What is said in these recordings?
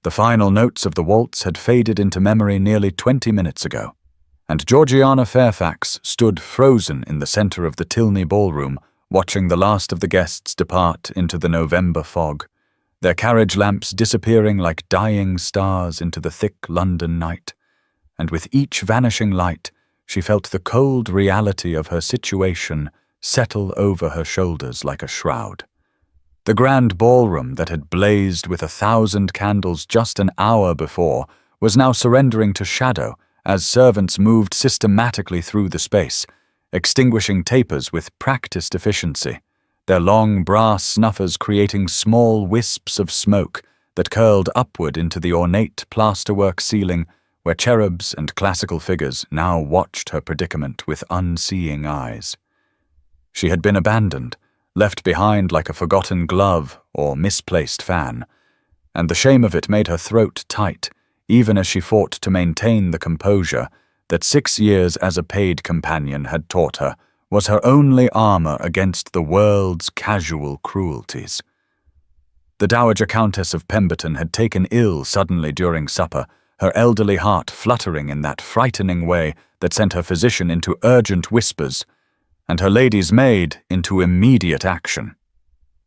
The final notes of the waltz had faded into memory nearly 20 minutes ago, and Georgiana Fairfax stood frozen in the center of the Tilney ballroom, watching the last of the guests depart into the November fog, their carriage lamps disappearing like dying stars into the thick London night. And with each vanishing light, she felt the cold reality of her situation settle over her shoulders like a shroud. The grand ballroom that had blazed with 1,000 candles just an hour before was now surrendering to shadow as servants moved systematically through the space, extinguishing tapers with practiced efficiency, their long brass snuffers creating small wisps of smoke that curled upward into the ornate plasterwork ceiling where cherubs and classical figures now watched her predicament with unseeing eyes. She had been abandoned, left behind like a forgotten glove or misplaced fan, and the shame of it made her throat tight, even as she fought to maintain the composure that 6 years as a paid companion had taught her was her only armor against the world's casual cruelties. The Dowager Countess of Pemberton had taken ill suddenly during supper, her elderly heart fluttering in that frightening way that sent her physician into urgent whispers, and her lady's maid into immediate action.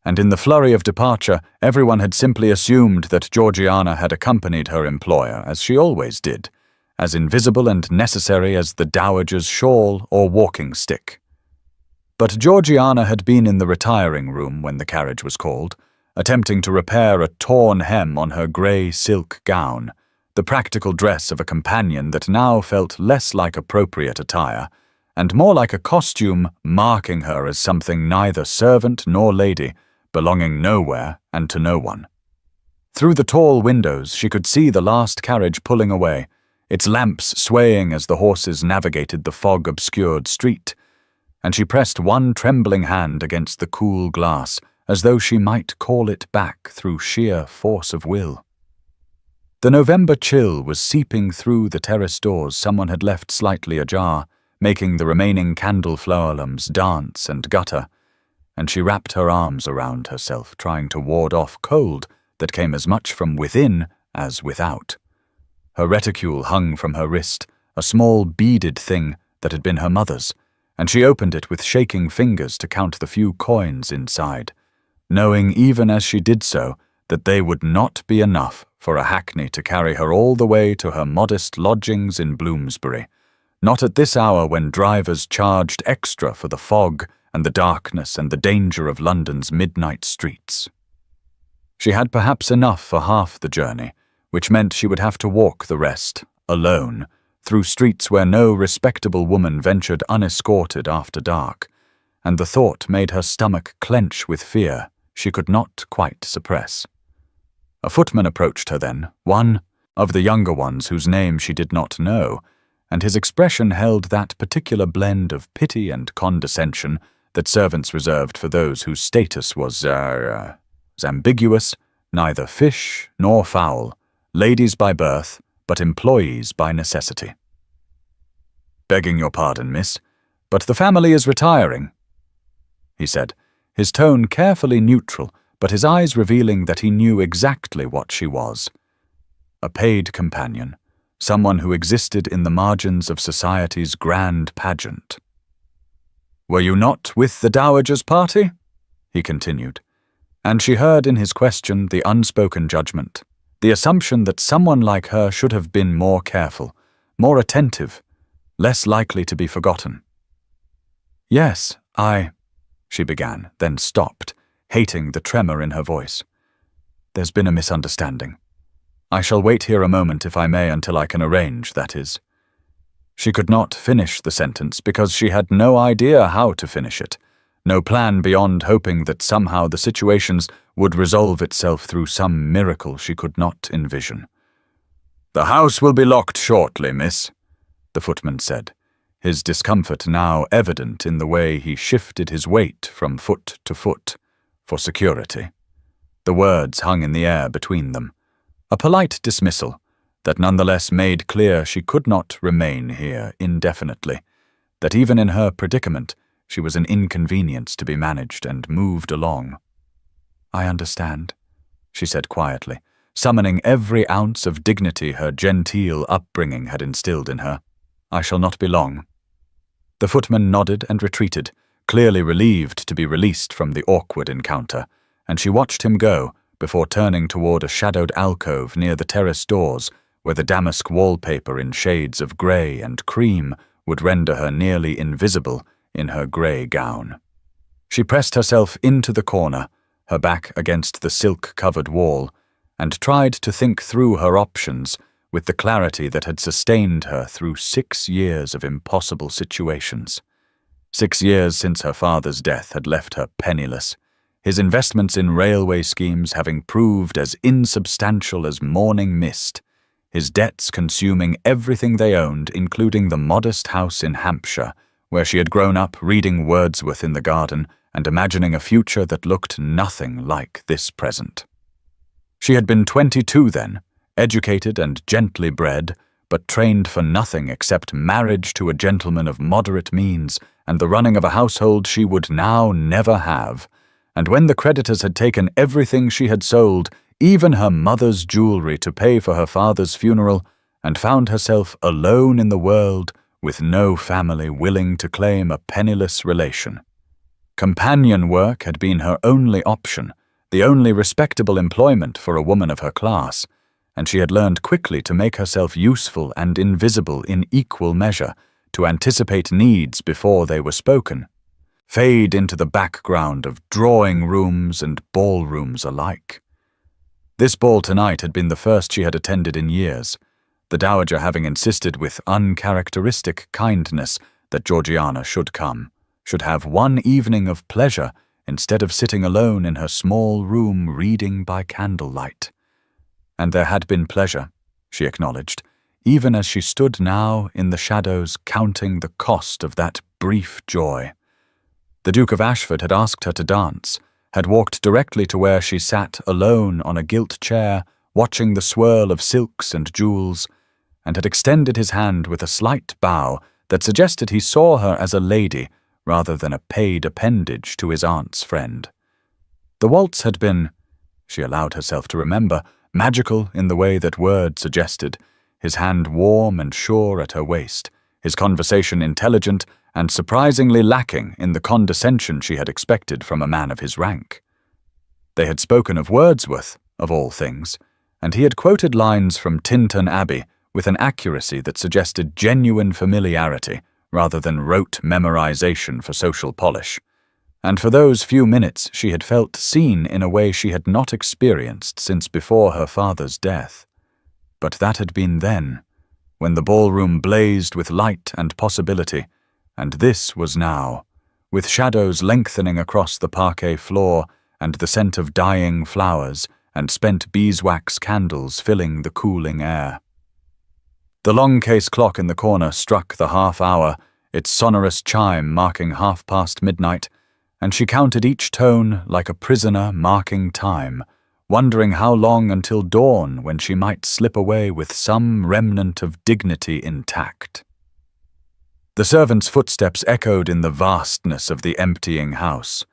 And in the flurry of departure, everyone had simply assumed that Georgiana had accompanied her employer, as she always did, as invisible and necessary as the dowager's shawl or walking stick. But Georgiana had been in the retiring room when the carriage was called, attempting to repair a torn hem on her grey silk gown, the practical dress of a companion that now felt less like appropriate attire, and more like a costume marking her as something neither servant nor lady, belonging nowhere and to no one. Through the tall windows she could see the last carriage pulling away, its lamps swaying as the horses navigated the fog-obscured street, and she pressed one trembling hand against the cool glass as though she might call it back through sheer force of will. The November chill was seeping through the terrace doors someone had left slightly ajar, making the remaining candle florlums dance and gutter, and she wrapped her arms around herself, trying to ward off cold that came as much from within as without. Her reticule hung from her wrist, a small beaded thing that had been her mother's, and she opened it with shaking fingers to count the few coins inside, knowing even as she did so that they would not be enough for a hackney to carry her all the way to her modest lodgings in Bloomsbury, not at this hour when drivers charged extra for the fog and the darkness and the danger of London's midnight streets. She had perhaps enough for half the journey, which meant she would have to walk the rest, alone, through streets where no respectable woman ventured unescorted after dark, and the thought made her stomach clench with fear she could not quite suppress. A footman approached her then, one of the younger ones whose name she did not know, and his expression held that particular blend of pity and condescension that servants reserved for those whose status was ambiguous, neither fish nor fowl, ladies by birth, but employees by necessity. "Begging your pardon, miss, but the family is retiring," he said, his tone carefully neutral, but his eyes revealing that he knew exactly what she was. A paid companion, someone who existed in the margins of society's grand pageant. "Were you not with the Dowager's party?" he continued, and she heard in his question the unspoken judgment, the assumption that someone like her should have been more careful, more attentive, less likely to be forgotten. "Yes, she began, then stopped, hating the tremor in her voice. "There's been a misunderstanding. I shall wait here a moment if I may until I can arrange, that is." She could not finish the sentence because she had no idea how to finish it, no plan beyond hoping that somehow the situations would resolve itself through some miracle she could not envision. "The house will be locked shortly, miss," the footman said, his discomfort now evident in the way he shifted his weight from foot to foot, for security. The words hung in the air between them, a polite dismissal that nonetheless made clear she could not remain here indefinitely, that even in her predicament she was an inconvenience to be managed and moved along. "I understand," she said quietly, summoning every ounce of dignity her genteel upbringing had instilled in her. "I shall not be long." The footman nodded and retreated, clearly relieved to be released from the awkward encounter, and she watched him go before turning toward a shadowed alcove near the terrace doors where the damask wallpaper in shades of grey and cream would render her nearly invisible in her grey gown. She pressed herself into the corner, her back against the silk-covered wall, and tried to think through her options with the clarity that had sustained her through 6 years of impossible situations. 6 years since her father's death had left her penniless, his investments in railway schemes having proved as insubstantial as morning mist, his debts consuming everything they owned, including the modest house in Hampshire, where she had grown up reading Wordsworth in the garden and imagining a future that looked nothing like this present. She had been 22 then, educated and gently bred, but trained for nothing except marriage to a gentleman of moderate means and the running of a household she would now never have. And when the creditors had taken everything she had sold, even her mother's jewelry, to pay for her father's funeral, and found herself alone in the world with no family willing to claim a penniless relation. Companion work had been her only option, the only respectable employment for a woman of her class, and she had learned quickly to make herself useful and invisible in equal measure, to anticipate needs before they were spoken, fade into the background of drawing rooms and ballrooms alike. This ball tonight had been the first she had attended in years, the dowager having insisted with uncharacteristic kindness that Georgiana should come, should have one evening of pleasure instead of sitting alone in her small room reading by candlelight. And there had been pleasure, she acknowledged, even as she stood now in the shadows counting the cost of that brief joy. The Duke of Ashford had asked her to dance, had walked directly to where she sat alone on a gilt chair, watching the swirl of silks and jewels, and had extended his hand with a slight bow that suggested he saw her as a lady rather than a paid appendage to his aunt's friend. The waltz had been, she allowed herself to remember, magical in the way that word suggested, his hand warm and sure at her waist, his conversation intelligent and surprisingly lacking in the condescension she had expected from a man of his rank. They had spoken of Wordsworth, of all things, and he had quoted lines from Tintern Abbey with an accuracy that suggested genuine familiarity rather than rote memorization for social polish. And for those few minutes she had felt seen in a way she had not experienced since before her father's death. But that had been then, when the ballroom blazed with light and possibility, and this was now, with shadows lengthening across the parquet floor and the scent of dying flowers and spent beeswax candles filling the cooling air. The long case clock in the corner struck the half-hour, its sonorous chime marking midnight, and she counted each tone like a prisoner marking time, wondering how long until dawn when she might slip away with some remnant of dignity intact. The servant's footsteps echoed in the vastness of the emptying house,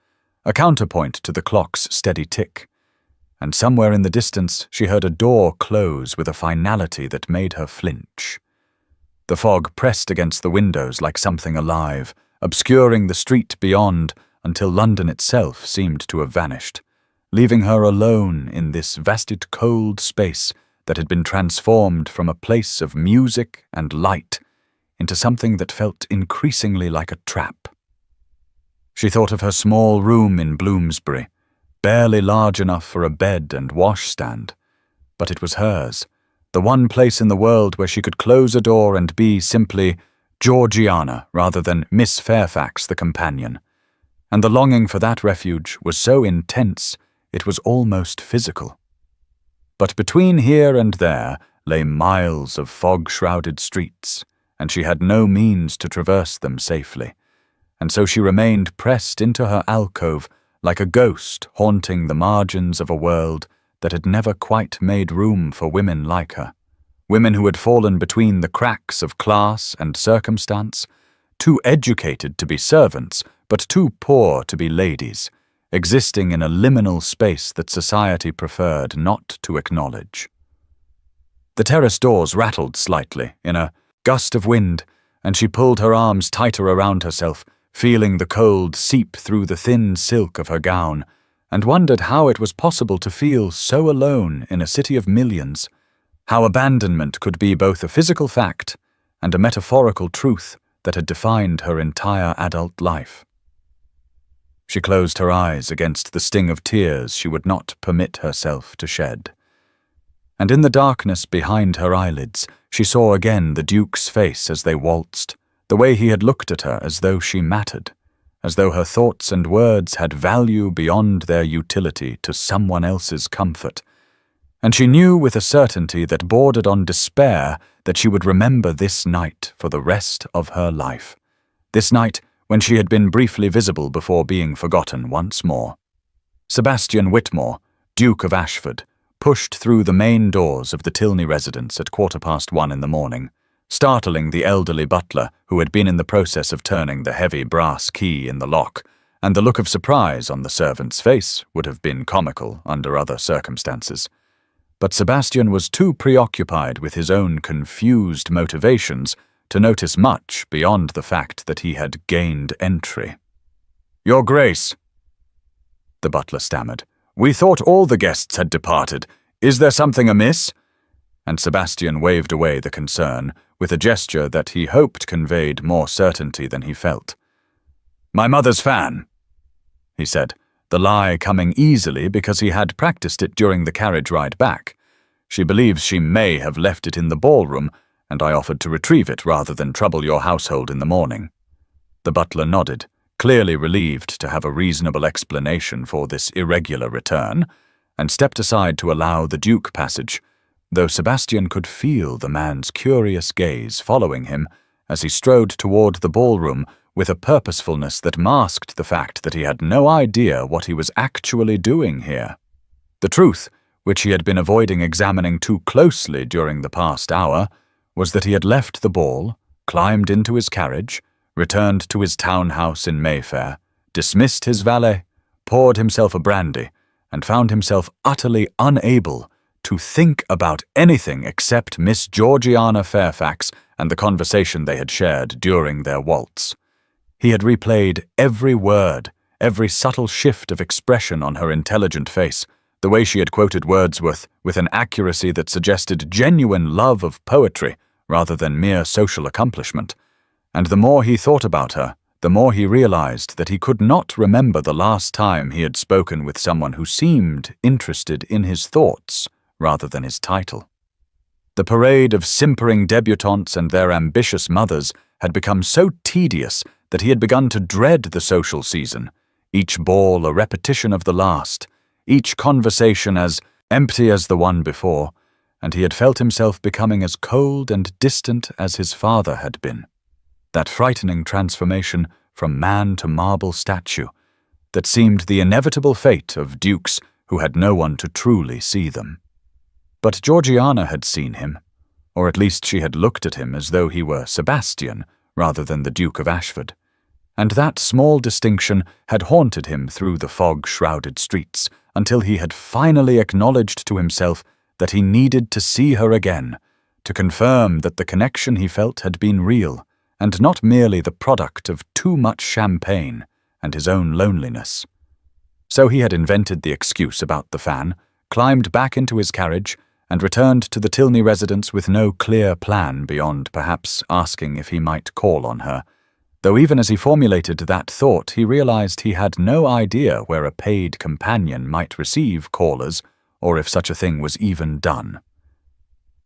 a counterpoint to the clock's steady tick, and somewhere in the distance she heard a door close with a finality that made her flinch. The fog pressed against the windows like something alive, obscuring the street beyond until London itself seemed to have vanished, leaving her alone in this vasted cold space that had been transformed from a place of music and light into something that felt increasingly like a trap. She thought of her small room in Bloomsbury, barely large enough for a bed and washstand, but it was hers, the one place in the world where she could close a door and be simply Georgiana rather than Miss Fairfax the companion. And the longing for that refuge was so intense it was almost physical. But between here and there lay miles of fog-shrouded streets, and she had no means to traverse them safely, and so she remained pressed into her alcove like a ghost haunting the margins of a world that had never quite made room for women like her, women who had fallen between the cracks of class and circumstance, too educated to be servants, but too poor to be ladies, existing in a liminal space that society preferred not to acknowledge. The terrace doors rattled slightly in a gust of wind, and she pulled her arms tighter around herself, feeling the cold seep through the thin silk of her gown, and wondered how it was possible to feel so alone in a city of millions, how abandonment could be both a physical fact and a metaphorical truth that had defined her entire adult life. She closed her eyes against the sting of tears she would not permit herself to shed. And in the darkness behind her eyelids, she saw again the Duke's face as they waltzed, the way he had looked at her as though she mattered, as though her thoughts and words had value beyond their utility to someone else's comfort. And she knew with a certainty that bordered on despair that she would remember this night for the rest of her life. This night when she had been briefly visible before being forgotten once more. Sebastian Whitmore, Duke of Ashford, pushed through the main doors of the Tilney residence at 1:15 in the morning, startling the elderly butler who had been in the process of turning the heavy brass key in the lock, and the look of surprise on the servant's face would have been comical under other circumstances. But Sebastian was too preoccupied with his own confused motivations to notice much beyond the fact that he had gained entry. "Your Grace," the butler stammered, "we thought all the guests had departed. Is there something amiss?" And Sebastian waved away the concern with a gesture that he hoped conveyed more certainty than he felt. "My mother's fan," he said, the lie coming easily because he had practiced it during the carriage ride back. "She believes she may have left it in the ballroom, and I offered to retrieve it rather than trouble your household in the morning." The butler nodded, clearly relieved to have a reasonable explanation for this irregular return, and stepped aside to allow the Duke passage, though Sebastian could feel the man's curious gaze following him as he strode toward the ballroom with a purposefulness that masked the fact that he had no idea what he was actually doing here. The truth, which he had been avoiding examining too closely during the past hour, was that he had left the ball, climbed into his carriage, returned to his townhouse in Mayfair, dismissed his valet, poured himself a brandy, and found himself utterly unable to think about anything except Miss Georgiana Fairfax and the conversation they had shared during their waltz. He had replayed every word, every subtle shift of expression on her intelligent face, the way she had quoted Wordsworth with an accuracy that suggested genuine love of poetry rather than mere social accomplishment. And the more he thought about her, the more he realized that he could not remember the last time he had spoken with someone who seemed interested in his thoughts rather than his title. The parade of simpering debutantes and their ambitious mothers had become so tedious that he had begun to dread the social season, each ball a repetition of the last, each conversation as empty as the one before, and he had felt himself becoming as cold and distant as his father had been. That frightening transformation from man to marble statue, that seemed the inevitable fate of dukes who had no one to truly see them. But Georgiana had seen him, or at least she had looked at him as though he were Sebastian rather than the Duke of Ashford, and that small distinction had haunted him through the fog-shrouded streets until he had finally acknowledged to himself that he needed to see her again, to confirm that the connection he felt had been real, and not merely the product of too much champagne and his own loneliness. So he had invented the excuse about the fan, climbed back into his carriage, and returned to the Tilney residence with no clear plan beyond perhaps asking if he might call on her, though even as he formulated that thought he realized he had no idea where a paid companion might receive callers or if such a thing was even done.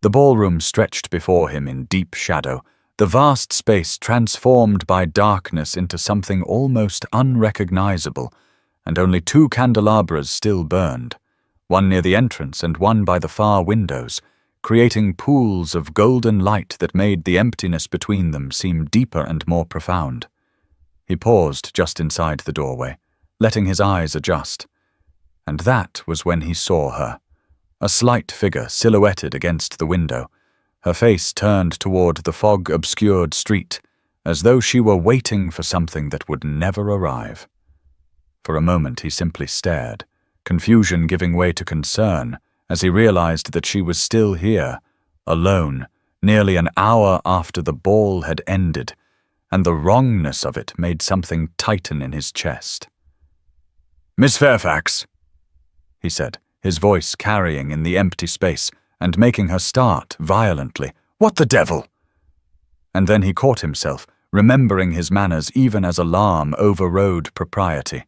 The ballroom stretched before him in deep shadow, the vast space transformed by darkness into something almost unrecognizable, and only 2 candelabras still burned, one near the entrance and one by the far windows, creating pools of golden light that made the emptiness between them seem deeper and more profound. He paused just inside the doorway, letting his eyes adjust, and that was when he saw her, a slight figure silhouetted against the window, her face turned toward the fog-obscured street, as though she were waiting for something that would never arrive. For a moment he simply stared, confusion giving way to concern as he realized that she was still here, alone, nearly an hour after the ball had ended, and the wrongness of it made something tighten in his chest. "Miss Fairfax," he said, his voice carrying in the empty space and making her start violently. "What the devil?" And then he caught himself, remembering his manners even as alarm overrode propriety.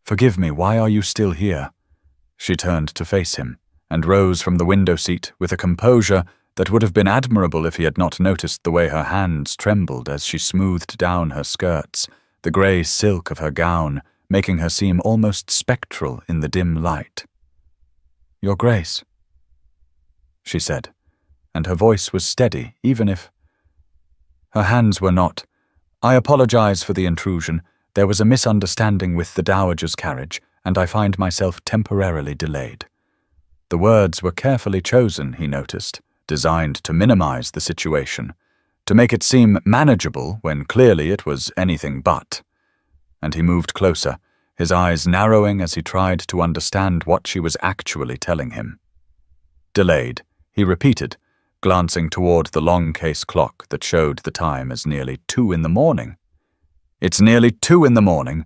"Forgive me, why are you still here?" She turned to face him, and rose from the window seat with a composure that would have been admirable if he had not noticed the way her hands trembled as she smoothed down her skirts, the grey silk of her gown, making her seem almost spectral in the dim light. "Your Grace," she said, and her voice was steady, even if... Her hands were not. "I apologize for the intrusion. There was a misunderstanding with the Dowager's carriage, and I find myself temporarily delayed." The words were carefully chosen, he noticed, designed to minimize the situation, to make it seem manageable when clearly it was anything but. And he moved closer, his eyes narrowing as he tried to understand what she was actually telling him. "Delayed," he repeated, glancing toward the long case clock that showed the time as nearly 2 in the morning. "It's nearly 2 in the morning.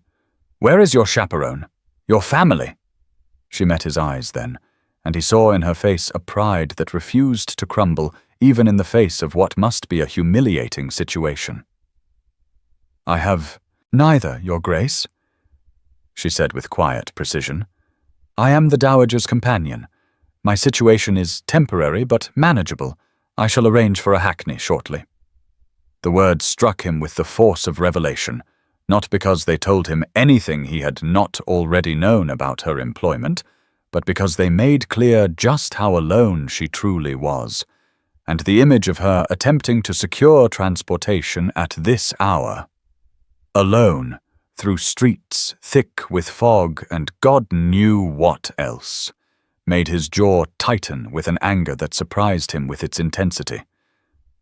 Where is your chaperone? Your family?" She met his eyes then, and he saw in her face a pride that refused to crumble even in the face of what must be a humiliating situation. "I have neither, Your Grace," she said with quiet precision. "I am the Dowager's companion. My situation is temporary but manageable. I shall arrange for a hackney shortly." The words struck him with the force of revelation, not because they told him anything he had not already known about her employment, but because they made clear just how alone she truly was, and the image of her attempting to secure transportation at this hour. Alone, through streets thick with fog and God knew what else, made his jaw tighten with an anger that surprised him with its intensity.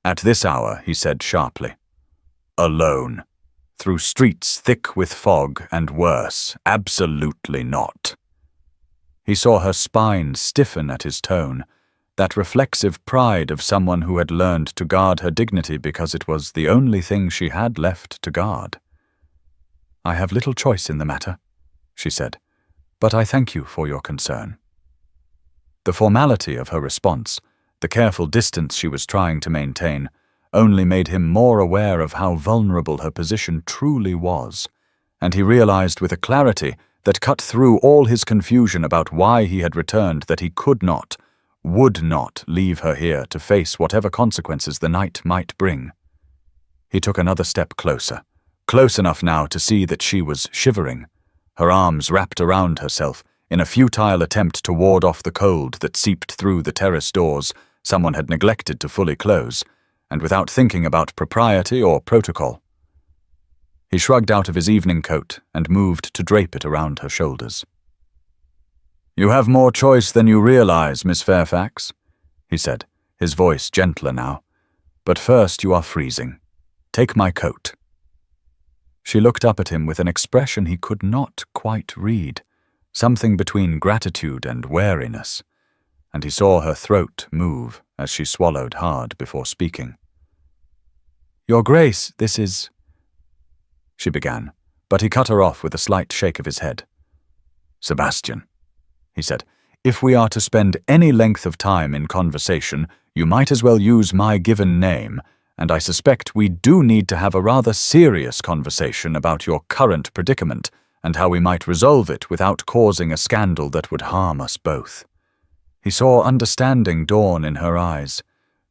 "At this hour," he said sharply. "Alone. Through streets thick with fog and worse, absolutely not." He saw her spine stiffen at his tone, that reflexive pride of someone who had learned to guard her dignity because it was the only thing she had left to guard. "I have little choice in the matter," she said, "but I thank you for your concern." The formality of her response, the careful distance she was trying to maintain, only made him more aware of how vulnerable her position truly was, and he realized with a clarity that cut through all his confusion about why he had returned that he could not, would not leave her here to face whatever consequences the night might bring. He took another step closer, close enough now to see that she was shivering, her arms wrapped around herself, in a futile attempt to ward off the cold that seeped through the terrace doors someone had neglected to fully close, and without thinking about propriety or protocol. He shrugged out of his evening coat and moved to drape it around her shoulders. "You have more choice than you realize, Miss Fairfax," he said, his voice gentler now. "But first you are freezing. Take my coat." She looked up at him with an expression he could not quite read, something between gratitude and wariness, and he saw her throat move as she swallowed hard before speaking. "Your Grace, this is—" she began, but he cut her off with a slight shake of his head. "Sebastian," he said, "if we are to spend any length of time in conversation, you might as well use my given name, and I suspect we do need to have a rather serious conversation about your current predicament and how we might resolve it without causing a scandal that would harm us both." He saw understanding dawn in her eyes,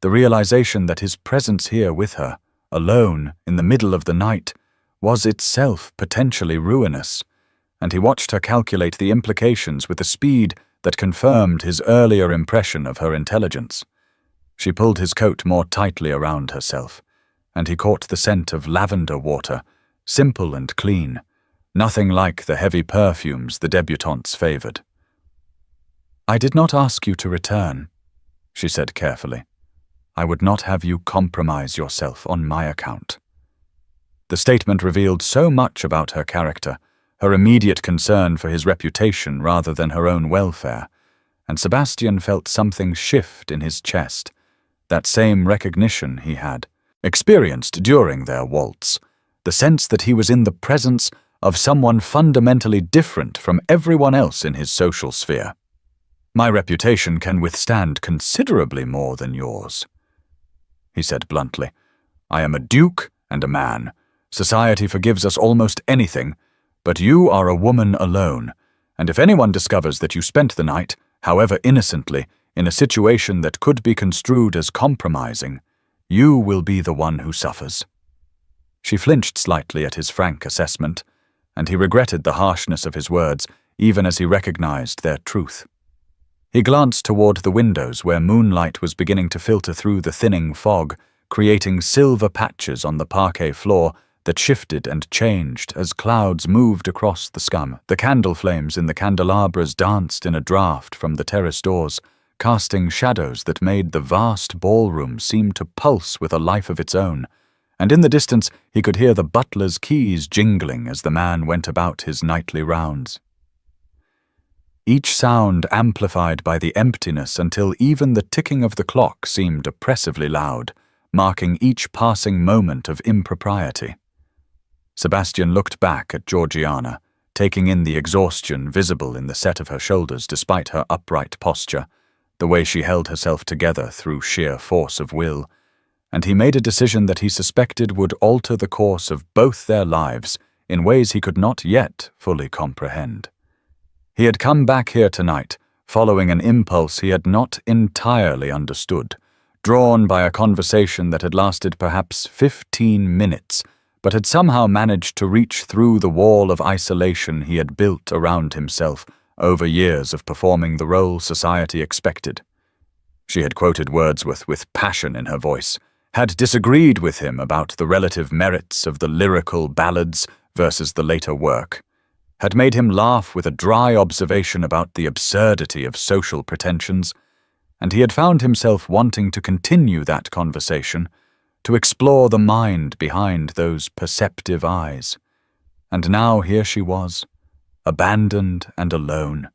the realization that his presence here with her, alone, in the middle of the night, was itself potentially ruinous, and he watched her calculate the implications with a speed that confirmed his earlier impression of her intelligence. She pulled his coat more tightly around herself, and he caught the scent of lavender water, simple and clean, nothing like the heavy perfumes the debutantes favored. "I did not ask you to return," she said carefully. "I would not have you compromise yourself on my account." The statement revealed so much about her character, her immediate concern for his reputation rather than her own welfare, and Sebastian felt something shift in his chest, that same recognition he had experienced during their waltz, the sense that he was in the presence of someone fundamentally different from everyone else in his social sphere. "My reputation can withstand considerably more than yours," he said bluntly. "I am a duke and a man. Society forgives us almost anything, but you are a woman alone, and if anyone discovers that you spent the night, however innocently, in a situation that could be construed as compromising, you will be the one who suffers." She flinched slightly at his frank assessment, and he regretted the harshness of his words, even as he recognized their truth. He glanced toward the windows where moonlight was beginning to filter through the thinning fog, creating silver patches on the parquet floor that shifted and changed as clouds moved across the sky. The candle flames in the candelabras danced in a draught from the terrace doors, casting shadows that made the vast ballroom seem to pulse with a life of its own, and in the distance he could hear the butler's keys jingling as the man went about his nightly rounds. Each sound amplified by the emptiness until even the ticking of the clock seemed oppressively loud, marking each passing moment of impropriety. Sebastian looked back at Georgiana, taking in the exhaustion visible in the set of her shoulders despite her upright posture, the way she held herself together through sheer force of will, and he made a decision that he suspected would alter the course of both their lives in ways he could not yet fully comprehend. He had come back here tonight, following an impulse he had not entirely understood, drawn by a conversation that had lasted perhaps 15 minutes, but had somehow managed to reach through the wall of isolation he had built around himself over years of performing the role society expected. She had quoted Wordsworth with passion in her voice, had disagreed with him about the relative merits of the lyrical ballads versus the later work, had made him laugh with a dry observation about the absurdity of social pretensions, and he had found himself wanting to continue that conversation, to explore the mind behind those perceptive eyes. And now here she was, abandoned and alone,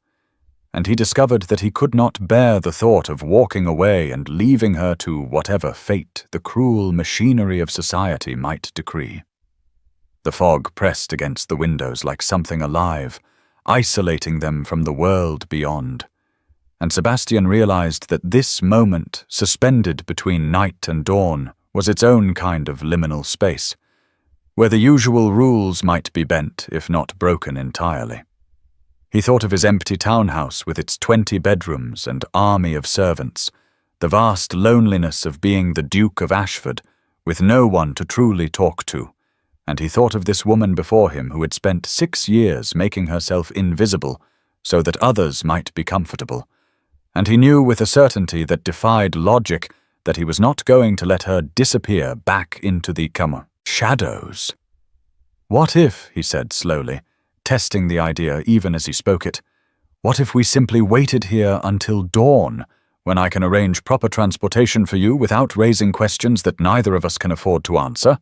and he discovered that he could not bear the thought of walking away and leaving her to whatever fate the cruel machinery of society might decree. The fog pressed against the windows like something alive, isolating them from the world beyond, and Sebastian realized that this moment, suspended between night and dawn, was its own kind of liminal space, where the usual rules might be bent, if not broken entirely. He thought of his empty townhouse with its 20 bedrooms and army of servants, the vast loneliness of being the Duke of Ashford, with no one to truly talk to, and he thought of this woman before him who had spent 6 years making herself invisible so that others might be comfortable, and he knew with a certainty that defied logic that he was not going to let her disappear back into the shadows. "What if," he said slowly, testing the idea even as he spoke it, "what if we simply waited here until dawn, when I can arrange proper transportation for you without raising questions that neither of us can afford to answer?"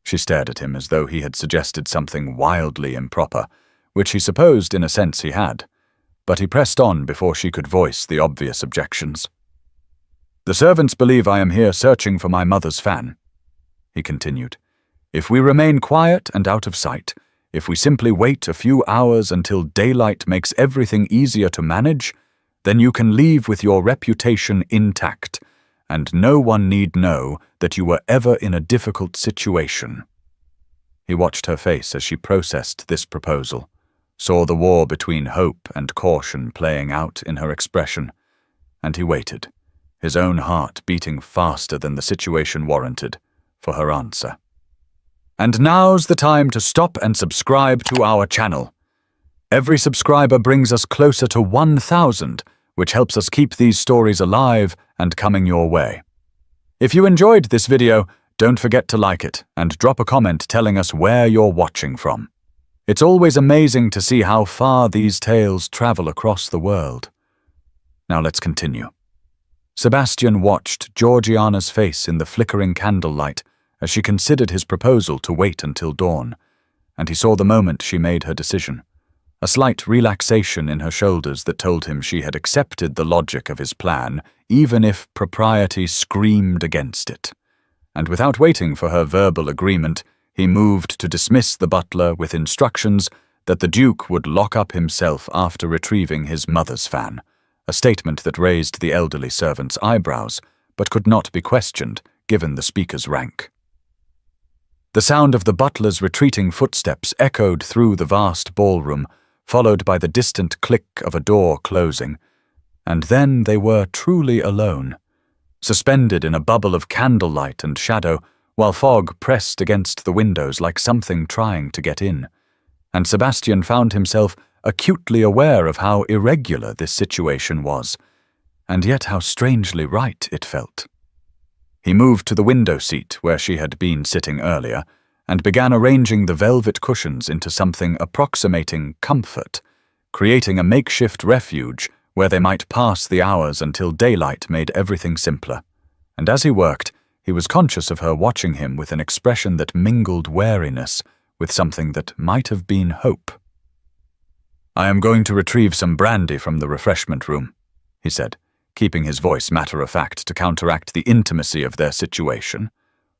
She stared at him as though he had suggested something wildly improper, which he supposed in a sense he had, but he pressed on before she could voice the obvious objections. "The servants believe I am here searching for my mother's fan," he continued. "If we remain quiet and out of sight, if we simply wait a few hours until daylight makes everything easier to manage, then you can leave with your reputation intact, and no one need know that you were ever in a difficult situation." He watched her face as she processed this proposal, saw the war between hope and caution playing out in her expression, and he waited, his own heart beating faster than the situation warranted, for her answer. "And now's the time to stop and subscribe to our channel. Every subscriber brings us closer to 1,000, which helps us keep these stories alive and coming your way. If you enjoyed this video, don't forget to like it and drop a comment telling us where you're watching from. It's always amazing to see how far these tales travel across the world. Now let's continue. Sebastian watched Georgiana's face in the flickering candlelight as she considered his proposal to wait until dawn, and he saw the moment she made her decision. A slight relaxation in her shoulders that told him she had accepted the logic of his plan, even if propriety screamed against it. And without waiting for her verbal agreement, he moved to dismiss the butler with instructions that the Duke would lock up himself after retrieving his mother's fan, a statement that raised the elderly servant's eyebrows, but could not be questioned, given the speaker's rank. The sound of the butler's retreating footsteps echoed through the vast ballroom, followed by the distant click of a door closing, and then they were truly alone, suspended in a bubble of candlelight and shadow, while fog pressed against the windows like something trying to get in, and Sebastian found himself acutely aware of how irregular this situation was, and yet how strangely right it felt. He moved to the window seat where she had been sitting earlier, and began arranging the velvet cushions into something approximating comfort, creating a makeshift refuge where they might pass the hours until daylight made everything simpler. And as he worked, he was conscious of her watching him with an expression that mingled wariness with something that might have been hope. "I am going to retrieve some brandy from the refreshment room," he said, keeping his voice matter-of-fact to counteract the intimacy of their situation.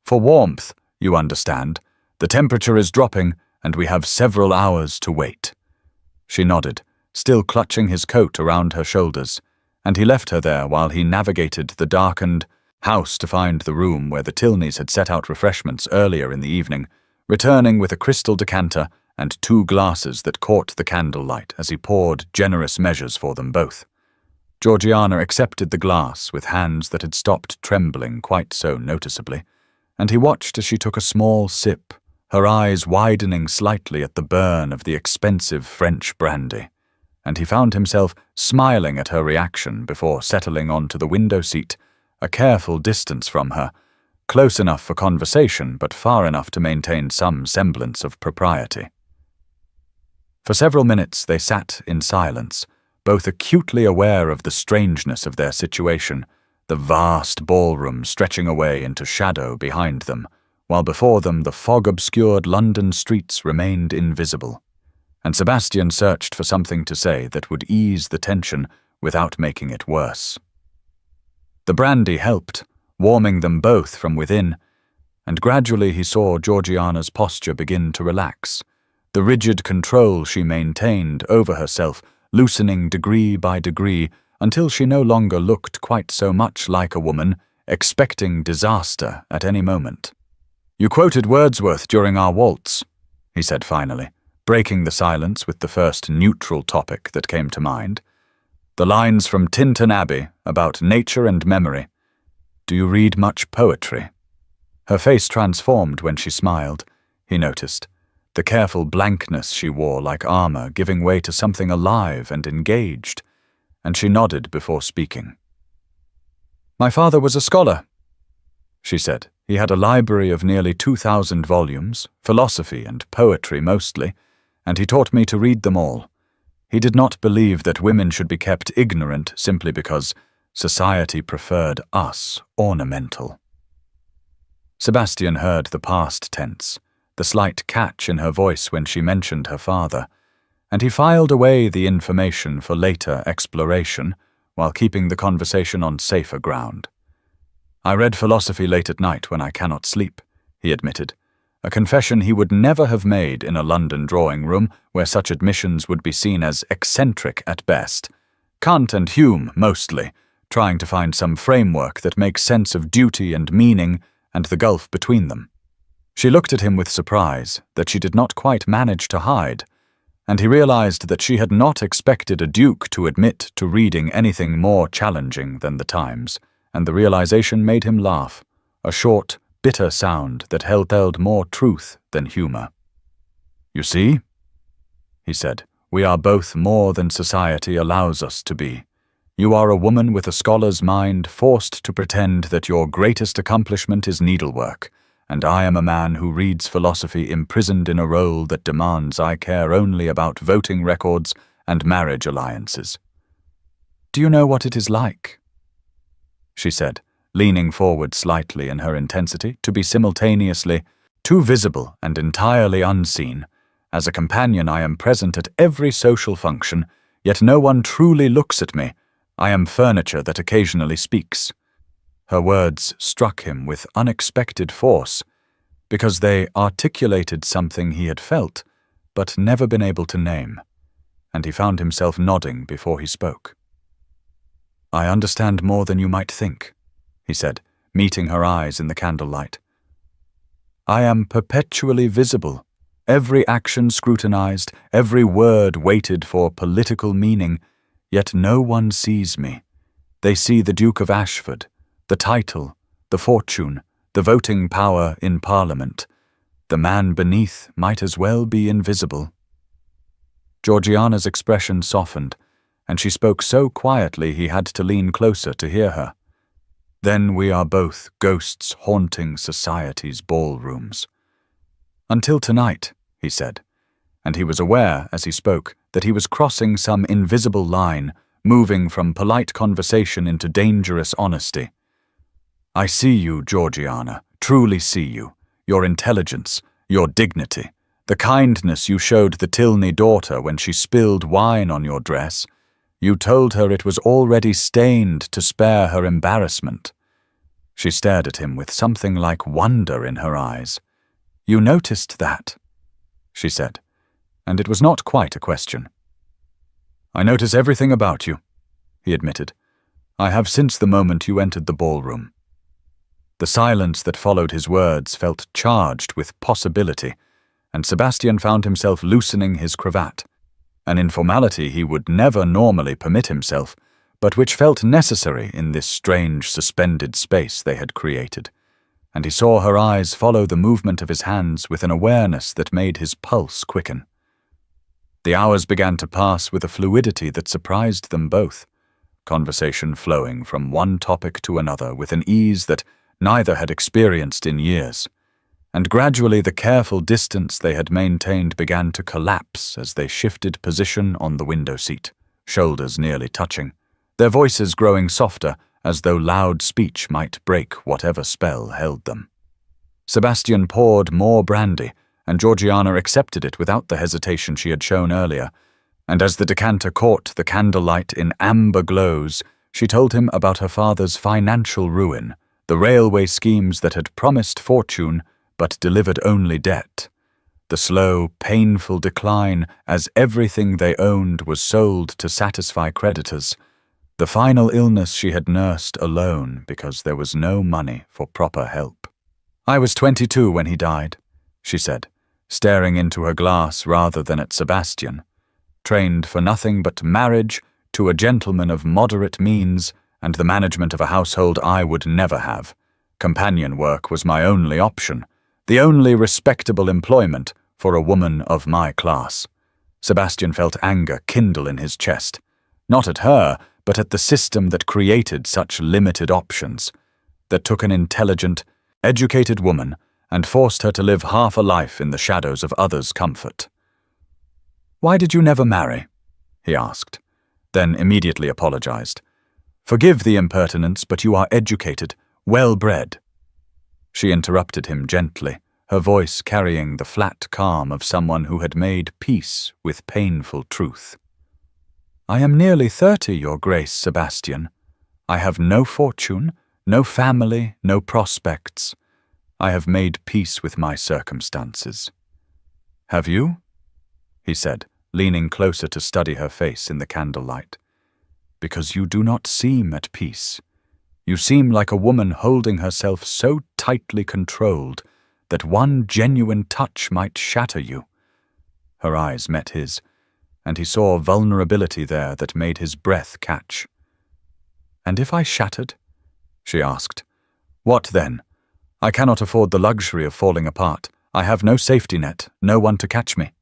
"For warmth, you understand. The temperature is dropping, and we have several hours to wait." She nodded, still clutching his coat around her shoulders, and he left her there while he navigated the darkened house to find the room where the Tilneys had set out refreshments earlier in the evening, returning with a crystal decanter and 2 glasses that caught the candlelight as he poured generous measures for them both. Georgiana accepted the glass with hands that had stopped trembling quite so noticeably, and he watched as she took a small sip, her eyes widening slightly at the burn of the expensive French brandy, and he found himself smiling at her reaction before settling onto the window seat, a careful distance from her, close enough for conversation but far enough to maintain some semblance of propriety. For several minutes they sat in silence, both acutely aware of the strangeness of their situation, the vast ballroom stretching away into shadow behind them, while before them the fog-obscured London streets remained invisible, and Sebastian searched for something to say that would ease the tension without making it worse. The brandy helped, warming them both from within, and gradually he saw Georgiana's posture begin to relax, the rigid control she maintained over herself loosening degree by degree until she no longer looked quite so much like a woman expecting disaster at any moment. "You quoted Wordsworth during our waltz," he said finally, breaking the silence with the first neutral topic that came to mind. "The lines from Tintern Abbey about nature and memory. Do you read much poetry?" Her face transformed when she smiled, he noticed, the careful blankness she wore like armor giving way to something alive and engaged, and she nodded before speaking. "My father was a scholar," she said. "He had a library of nearly 2,000 volumes, philosophy and poetry mostly, and he taught me to read them all. He did not believe that women should be kept ignorant simply because society preferred us ornamental." Sebastian heard the past tense, the slight catch in her voice when she mentioned her father, and he filed away the information for later exploration while keeping the conversation on safer ground. "I read philosophy late at night when I cannot sleep," he admitted, a confession he would never have made in a London drawing room where such admissions would be seen as eccentric at best. Kant and Hume, mostly, trying to find some framework that makes sense of duty and meaning and the gulf between them. She looked at him with surprise that she did not quite manage to hide, and he realized that she had not expected a duke to admit to reading anything more challenging than the Times, and the realization made him laugh, a short, bitter sound that held more truth than humor. "You see," he said, "we are both more than society allows us to be. You are a woman with a scholar's mind forced to pretend that your greatest accomplishment is needlework, and I am a man who reads philosophy imprisoned in a role that demands I care only about voting records and marriage alliances. Do you know what it is like?" she said, leaning forward slightly in her intensity to be simultaneously too visible and entirely unseen, As a companion, I am present at every social function, yet no one truly looks at me. I am furniture that occasionally speaks." Her words struck him with unexpected force, because they articulated something he had felt, but never been able to name, and he found himself nodding before he spoke. "I understand more than you might think," he said, meeting her eyes in the candlelight. "I am perpetually visible, every action scrutinized, every word weighted for political meaning, yet no one sees me. They see the Duke of Ashford, the title, the fortune, the voting power in Parliament. The man beneath might as well be invisible." Georgiana's expression softened, and she spoke so quietly he had to lean closer to hear her. "Then we are both ghosts haunting society's ballrooms." "Until tonight," he said, and he was aware, as he spoke, that he was crossing some invisible line, moving from polite conversation into dangerous honesty. "I see you, Georgiana, truly see you, your intelligence, your dignity, the kindness you showed the Tilney daughter when she spilled wine on your dress. You told her it was already stained to spare her embarrassment." She stared at him with something like wonder in her eyes. "You noticed that?" she said, and it was not quite a question. "I notice everything about you," he admitted. "I have since the moment you entered the ballroom." The silence that followed his words felt charged with possibility, and Sebastian found himself loosening his cravat, an informality he would never normally permit himself, but which felt necessary in this strange suspended space they had created, and he saw her eyes follow the movement of his hands with an awareness that made his pulse quicken. The hours began to pass with a fluidity that surprised them both, conversation flowing from one topic to another with an ease that neither had experienced in years, and gradually the careful distance they had maintained began to collapse as they shifted position on the window seat, shoulders nearly touching, their voices growing softer as though loud speech might break whatever spell held them. Sebastian poured more brandy, and Georgiana accepted it without the hesitation she had shown earlier, and as the decanter caught the candlelight in amber glows, she told him about her father's financial ruin, the railway schemes that had promised fortune but delivered only debt, the slow, painful decline as everything they owned was sold to satisfy creditors, the final illness she had nursed alone because there was no money for proper help. "I was 22 when he died," she said, staring into her glass rather than at Sebastian, "trained for nothing but marriage to a gentleman of moderate means and the management of a household I would never have. Companion work was my only option, the only respectable employment for a woman of my class." Sebastian felt anger kindle in his chest, not at her, but at the system that created such limited options, that took an intelligent, educated woman and forced her to live half a life in the shadows of others' comfort. "Why did you never marry?" he asked, then immediately apologized. "Forgive the impertinence, but you are educated, well-bred." She interrupted him gently, her voice carrying the flat calm of someone who had made peace with painful truth. "I am nearly 30, Your Grace, Sebastian. I have no fortune, no family, no prospects. I have made peace with my circumstances." "Have you?" he said, leaning closer to study her face in the candlelight. "Because you do not seem at peace. You seem like a woman holding herself so tightly controlled that one genuine touch might shatter you." Her eyes met his, and he saw vulnerability there that made his breath catch. "And if I shattered?" she asked. "What then? I cannot afford the luxury of falling apart. I have no safety net, no one to catch me."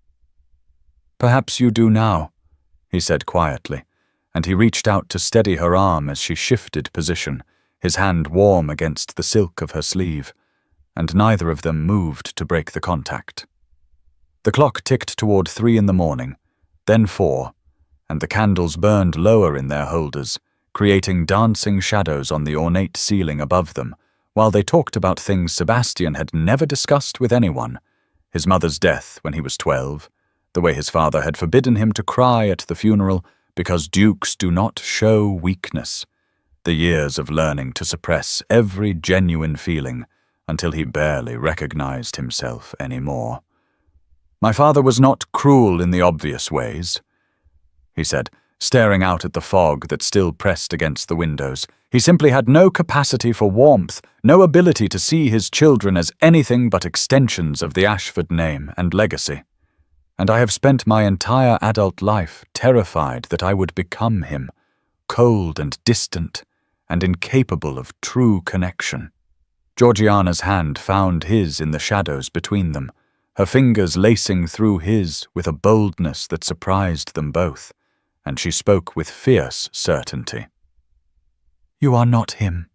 "Perhaps you do now," he said quietly, and he reached out to steady her arm as she shifted position, his hand warm against the silk of her sleeve, and neither of them moved to break the contact. The clock ticked toward 3 in the morning, then 4, and the candles burned lower in their holders, creating dancing shadows on the ornate ceiling above them, while they talked about things Sebastian had never discussed with anyone: his mother's death when he was 12, the way his father had forbidden him to cry at the funeral because dukes do not show weakness. The years of learning to suppress every genuine feeling until he barely recognized himself anymore. My father was not cruel in the obvious ways, he said, staring out at the fog that still pressed against the windows. He simply had no capacity for warmth, no ability to see his children as anything but extensions of the Ashford name and legacy. And I have spent my entire adult life terrified that I would become him, cold and distant, and incapable of true connection. Georgiana's hand found his in the shadows between them, her fingers lacing through his with a boldness that surprised them both, and she spoke with fierce certainty. "You are not him,"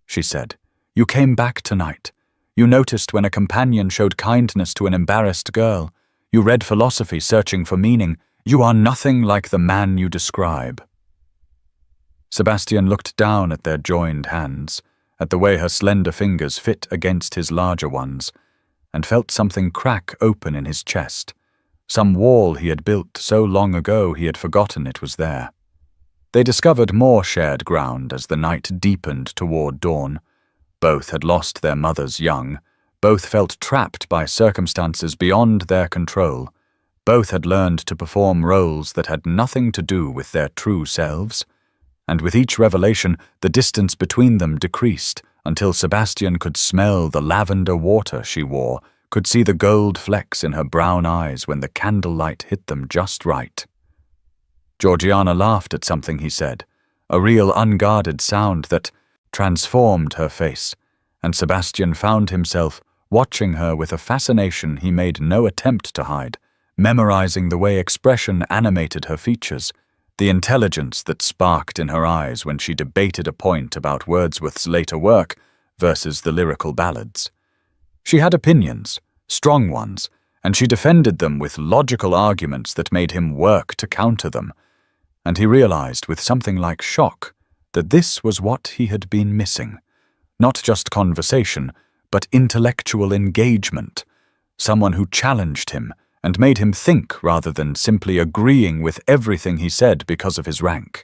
she said. "You came back tonight. You noticed when a companion showed kindness to an embarrassed girl. You read philosophy searching for meaning. You are nothing like the man you describe." Sebastian looked down at their joined hands, at the way her slender fingers fit against his larger ones, and felt something crack open in his chest. Some wall he had built so long ago he had forgotten it was there. They discovered more shared ground as the night deepened toward dawn. Both had lost their mothers young. Both felt trapped by circumstances beyond their control. Both had learned to perform roles that had nothing to do with their true selves. And with each revelation, the distance between them decreased, until Sebastian could smell the lavender water she wore, could see the gold flecks in her brown eyes when the candlelight hit them just right. Georgiana laughed at something he said, a real unguarded sound that transformed her face, and Sebastian found himself watching her with a fascination he made no attempt to hide, memorizing the way expression animated her features, the intelligence that sparked in her eyes when she debated a point about Wordsworth's later work versus the lyrical ballads. She had opinions, strong ones, and she defended them with logical arguments that made him work to counter them, and he realized with something like shock that this was what he had been missing. Not just conversation, but intellectual engagement, someone who challenged him and made him think rather than simply agreeing with everything he said because of his rank.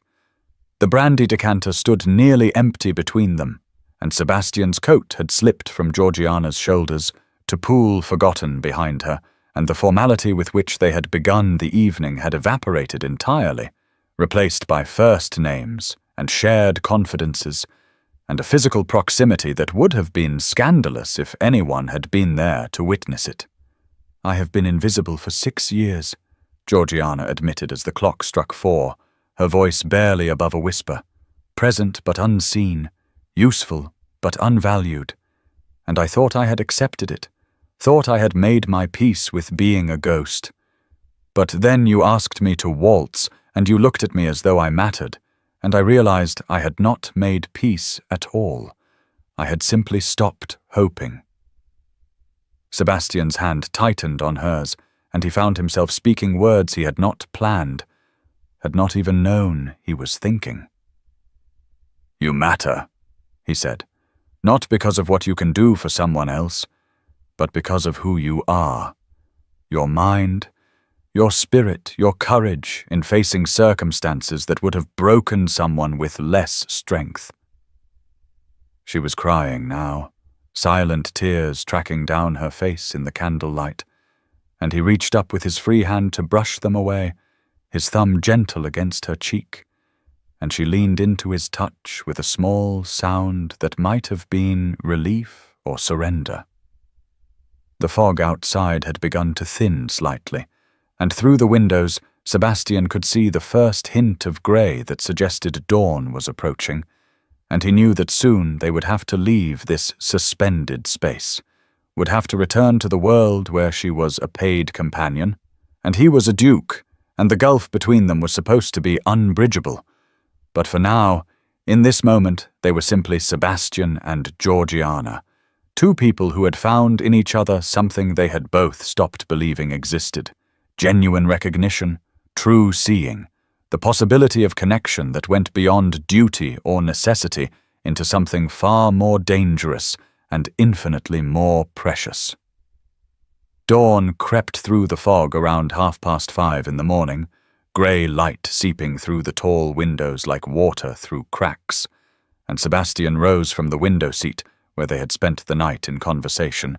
The brandy decanter stood nearly empty between them, and Sebastian's coat had slipped from Georgiana's shoulders to pool forgotten behind her, and the formality with which they had begun the evening had evaporated entirely, replaced by first names and shared confidences, and a physical proximity that would have been scandalous if anyone had been there to witness it. "I have been invisible for 6 years, Georgiana admitted as the clock struck 4, her voice barely above a whisper, present but unseen, useful but unvalued, and I thought I had accepted it, thought I had made my peace with being a ghost. But then you asked me to waltz, and you looked at me as though I mattered, and I realized I had not made peace at all. I had simply stopped hoping." Sebastian's hand tightened on hers, and he found himself speaking words he had not planned, had not even known he was thinking. "You matter," he said, "not because of what you can do for someone else, but because of who you are. Your mind, your spirit, your courage in facing circumstances that would have broken someone with less strength." She was crying now, silent tears tracking down her face in the candlelight, and he reached up with his free hand to brush them away, his thumb gentle against her cheek, and she leaned into his touch with a small sound that might have been relief or surrender. The fog outside had begun to thin slightly, and through the windows Sebastian could see the first hint of grey that suggested dawn was approaching, and he knew that soon they would have to leave this suspended space, would have to return to the world where she was a paid companion, and he was a duke, and the gulf between them was supposed to be unbridgeable. But for now, in this moment, they were simply Sebastian and Georgiana, two people who had found in each other something they had both stopped believing existed: genuine recognition, true seeing, the possibility of connection that went beyond duty or necessity into something far more dangerous and infinitely more precious. Dawn crept through the fog around 5:30 in the morning, grey light seeping through the tall windows like water through cracks, and Sebastian rose from the window seat where they had spent the night in conversation,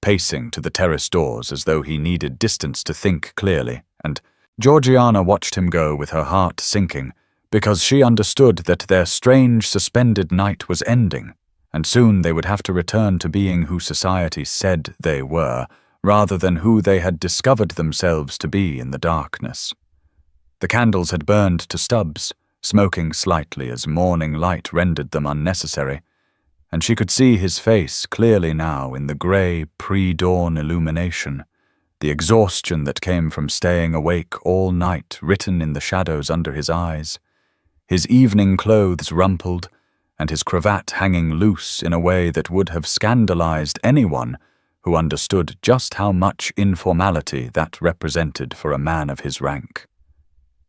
pacing to the terrace doors as though he needed distance to think clearly, and Georgiana watched him go with her heart sinking, because she understood that their strange suspended night was ending, and soon they would have to return to being who society said they were, rather than who they had discovered themselves to be in the darkness. The candles had burned to stubs, smoking slightly as morning light rendered them unnecessary, and she could see his face clearly now in the grey, pre-dawn illumination, the exhaustion that came from staying awake all night written in the shadows under his eyes, his evening clothes rumpled, and his cravat hanging loose in a way that would have scandalized anyone who understood just how much informality that represented for a man of his rank.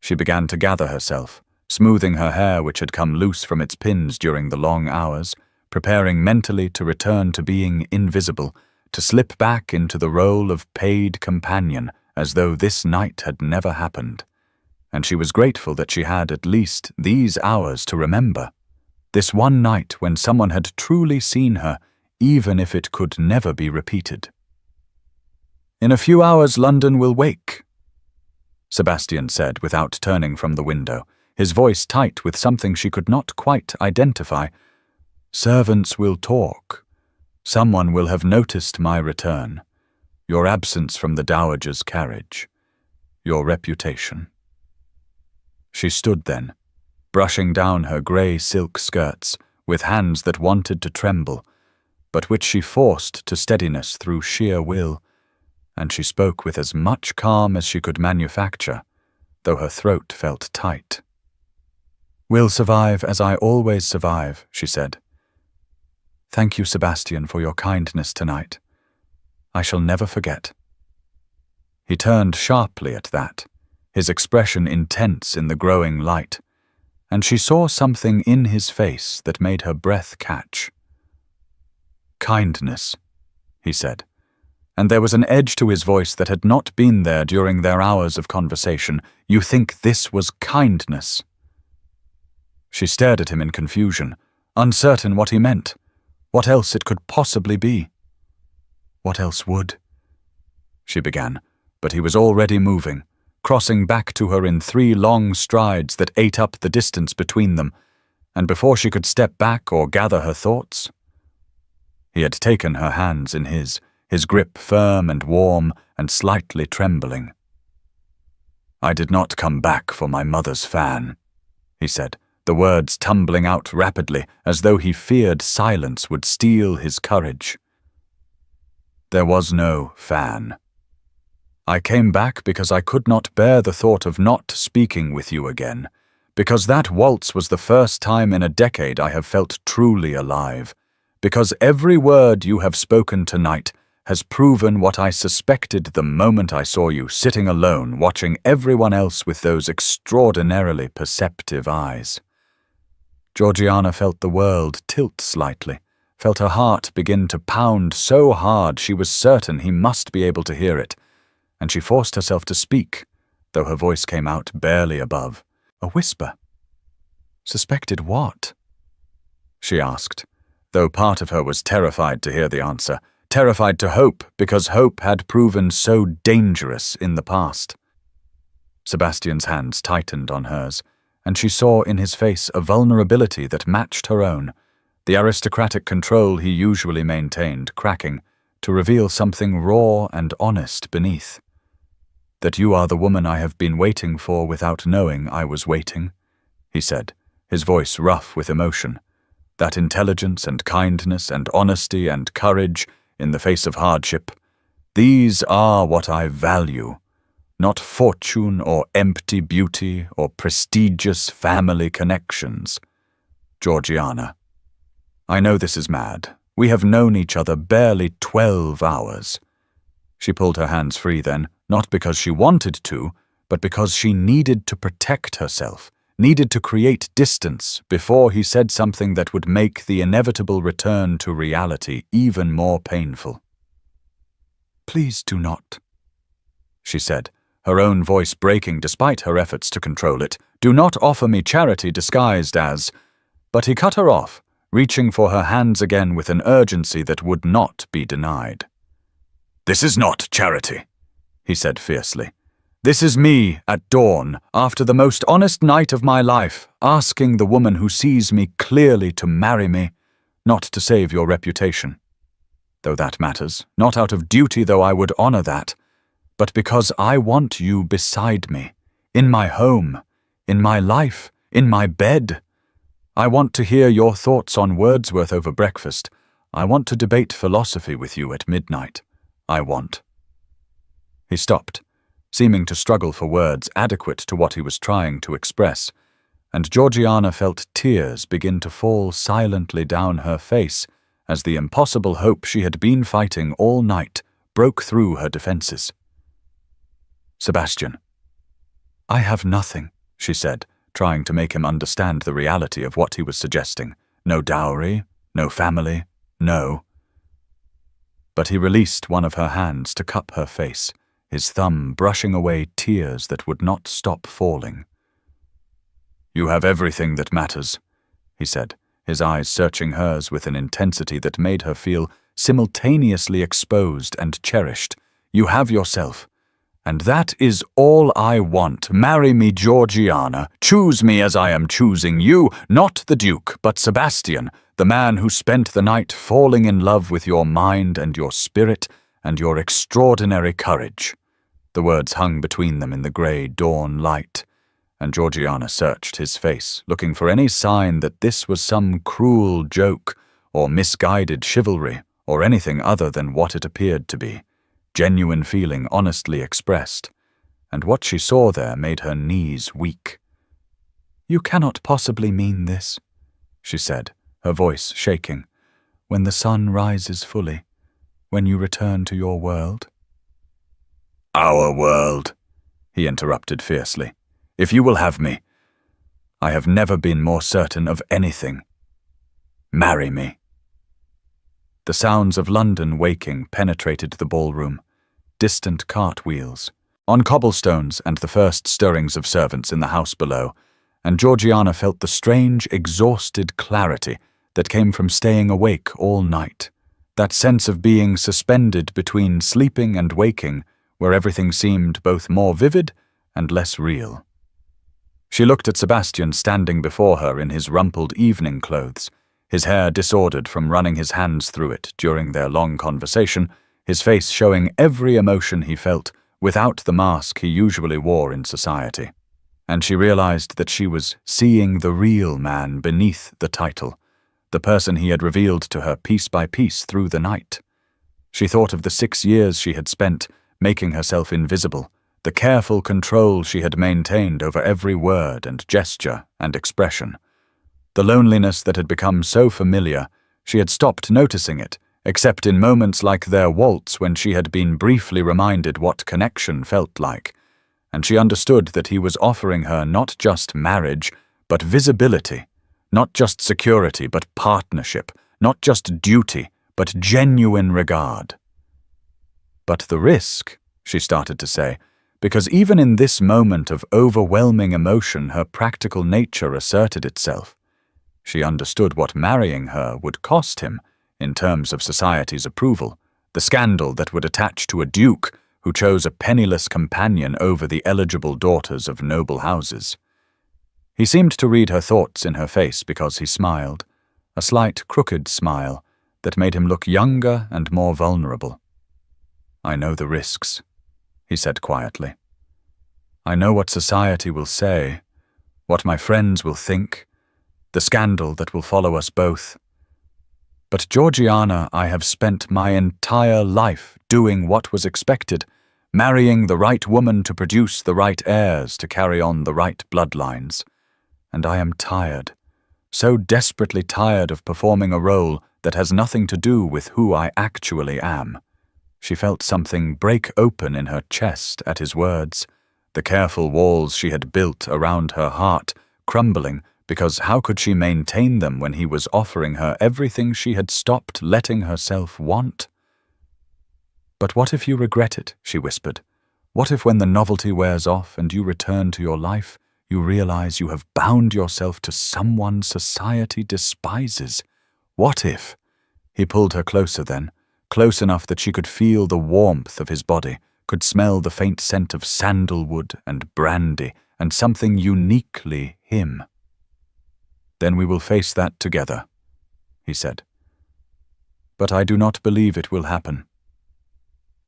She began to gather herself, smoothing her hair which had come loose from its pins during the long hours, preparing mentally to return to being invisible, to slip back into the role of paid companion as though this night had never happened. And she was grateful that she had at least these hours to remember. This one night when someone had truly seen her, even if it could never be repeated. "In a few hours London will wake," Sebastian said without turning from the window, his voice tight with something she could not quite identify. "Servants will talk. Someone will have noticed my return, your absence from the dowager's carriage, your reputation." She stood then, brushing down her grey silk skirts, with hands that wanted to tremble, but which she forced to steadiness through sheer will, and she spoke with as much calm as she could manufacture, though her throat felt tight. "We'll survive as I always survive," she said. "Thank you, Sebastian, for your kindness tonight. I shall never forget." He turned sharply at that, his expression intense in the growing light, and she saw something in his face that made her breath catch. "Kindness," he said, and there was an edge to his voice that had not been there during their hours of conversation. "You think this was kindness?" She stared at him in confusion, uncertain what he meant, what else it could possibly be. "What else would?" she began, but he was already moving, crossing back to her in 3 long strides that ate up the distance between them, and before she could step back or gather her thoughts, he had taken her hands in his grip firm and warm and slightly trembling. "I did not come back for my mother's fan," he said, the words tumbling out rapidly as though he feared silence would steal his courage. "There was no fan. I came back because I could not bear the thought of not speaking with you again, because that waltz was the first time in a decade I have felt truly alive, because every word you have spoken tonight has proven what I suspected the moment I saw you sitting alone watching everyone else with those extraordinarily perceptive eyes." Georgiana felt the world tilt slightly, felt her heart begin to pound so hard she was certain he must be able to hear it, and she forced herself to speak, though her voice came out barely above. A whisper. "Suspected what?" she asked, though part of her was terrified to hear the answer, terrified to hope because hope had proven so dangerous in the past. Sebastian's hands tightened on hers, and she saw in his face a vulnerability that matched her own, the aristocratic control he usually maintained cracking, to reveal something raw and honest beneath. "That you are the woman I have been waiting for without knowing I was waiting," he said, his voice rough with emotion. "That intelligence and kindness and honesty and courage in the face of hardship, these are what I value, not fortune or empty beauty or prestigious family connections. Georgiana, I know this is mad. We have known each other barely 12 hours. She pulled her hands free then, not because she wanted to, but because she needed to protect herself, needed to create distance before he said something that would make the inevitable return to reality even more painful. Please do not, she said, her own voice breaking despite her efforts to control it. Do not offer me charity disguised as... But he cut her off, reaching for her hands again with an urgency that would not be denied. This is not charity, he said fiercely. This is me, at dawn, after the most honest night of my life, asking the woman who sees me clearly to marry me, not to save your reputation. Though that matters, not out of duty though I would honor that, but because I want you beside me, in my home, in my life, in my bed. I want to hear your thoughts on Wordsworth over breakfast. I want to debate philosophy with you at midnight. I want. He stopped, seeming to struggle for words adequate to what he was trying to express, and Georgiana felt tears begin to fall silently down her face as the impossible hope she had been fighting all night broke through her defenses. Sebastian. I have nothing, she said, trying to make him understand the reality of what he was suggesting. No dowry, no family, no. But he released one of her hands to cup her face, his thumb brushing away tears that would not stop falling. You have everything that matters, he said, his eyes searching hers with an intensity that made her feel simultaneously exposed and cherished. You have yourself. And that is all I want. Marry me, Georgiana. Choose me as I am choosing you, not the Duke, but Sebastian, the man who spent the night falling in love with your mind and your spirit and your extraordinary courage. The words hung between them in the grey dawn light, and Georgiana searched his face, looking for any sign that this was some cruel joke or misguided chivalry or anything other than what it appeared to be. Genuine feeling honestly expressed, and what she saw there made her knees weak. You cannot possibly mean this, she said, her voice shaking, when the sun rises fully, when you return to your world. Our world, he interrupted fiercely. If you will have me, I have never been more certain of anything. Marry me. The sounds of London waking penetrated the ballroom, distant cartwheels, on cobblestones and the first stirrings of servants in the house below, and Georgiana felt the strange, exhausted clarity that came from staying awake all night, that sense of being suspended between sleeping and waking, where everything seemed both more vivid and less real. She looked at Sebastian standing before her in his rumpled evening clothes, his hair disordered from running his hands through it during their long conversation, his face showing every emotion he felt without the mask he usually wore in society. And she realized that she was seeing the real man beneath the title, the person he had revealed to her piece by piece through the night. She thought of the 6 years she had spent making herself invisible, the careful control she had maintained over every word and gesture and expression. The loneliness that had become so familiar, she had stopped noticing it, except in moments like their waltz when she had been briefly reminded what connection felt like, and she understood that he was offering her not just marriage, but visibility, not just security, but partnership, not just duty, but genuine regard. But the risk, she started to say, because even in this moment of overwhelming emotion her practical nature asserted itself. She understood what marrying her would cost him in terms of society's approval, the scandal that would attach to a duke who chose a penniless companion over the eligible daughters of noble houses. He seemed to read her thoughts in her face because he smiled, a slight crooked smile that made him look younger and more vulnerable. I know the risks, he said quietly. I know what society will say, what my friends will think, the scandal that will follow us both. But Georgiana, I have spent my entire life doing what was expected, marrying the right woman to produce the right heirs to carry on the right bloodlines. And I am tired, so desperately tired of performing a role that has nothing to do with who I actually am. She felt something break open in her chest at his words, the careful walls she had built around her heart crumbling, because how could she maintain them when he was offering her everything she had stopped letting herself want? "But what if you regret it?" she whispered. "What if when the novelty wears off and you return to your life, you realize you have bound yourself to someone society despises? What if—" He pulled her closer then, close enough that she could feel the warmth of his body, could smell the faint scent of sandalwood and brandy and something uniquely him. "Then we will face that together," he said. "But I do not believe it will happen.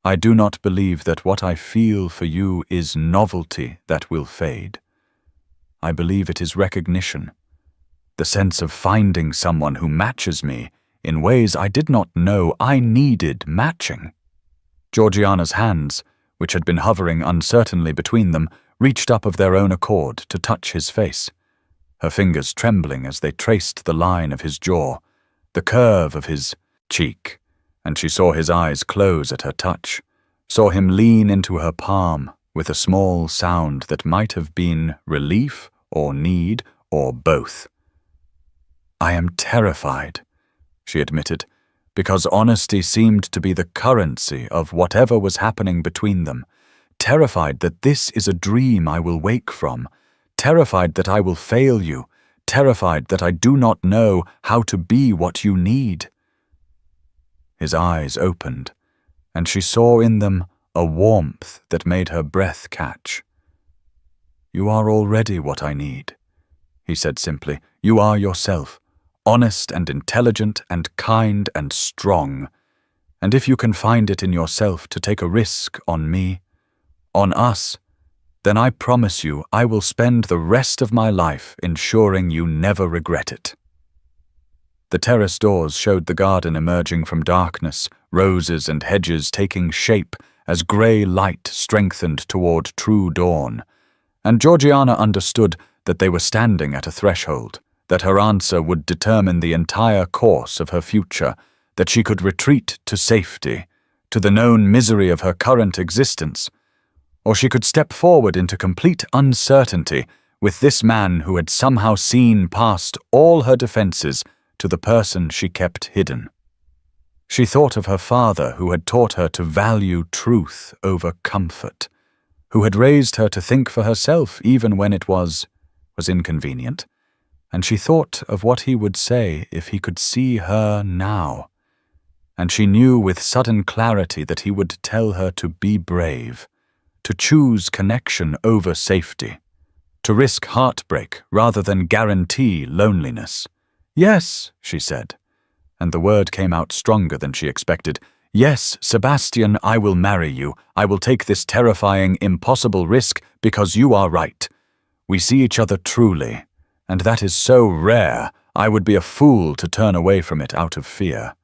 I do not believe that what I feel for you is novelty that will fade. I believe it is recognition, the sense of finding someone who matches me in ways I did not know I needed matching." Georgiana's hands, which had been hovering uncertainly between them, reached up of their own accord to touch his face, her fingers trembling as they traced the line of his jaw, the curve of his cheek, and she saw his eyes close at her touch, saw him lean into her palm with a small sound that might have been relief or need or both. "I am terrified," she admitted, because honesty seemed to be the currency of whatever was happening between them, terrified that this is a dream I will wake from, terrified that I will fail you, terrified that I do not know how to be what you need. His eyes opened, and she saw in them a warmth that made her breath catch. "You are already what I need," he said simply. "You are yourself, honest and intelligent and kind and strong. And if you can find it in yourself to take a risk on me, on us, then I promise you I will spend the rest of my life ensuring you never regret it." The terrace doors showed the garden emerging from darkness, roses and hedges taking shape as grey light strengthened toward true dawn, and Georgiana understood that they were standing at a threshold, that her answer would determine the entire course of her future, that she could retreat to safety, to the known misery of her current existence, or she could step forward into complete uncertainty with this man who had somehow seen past all her defenses to the person she kept hidden. She thought of her father who had taught her to value truth over comfort, who had raised her to think for herself even when it was inconvenient, and she thought of what he would say if he could see her now, and she knew with sudden clarity that he would tell her to be brave, to choose connection over safety, to risk heartbreak rather than guarantee loneliness. "Yes," she said, and the word came out stronger than she expected. "Yes, Sebastian, I will marry you. I will take this terrifying, impossible risk because you are right. We see each other truly, and that is so rare, I would be a fool to turn away from it out of fear."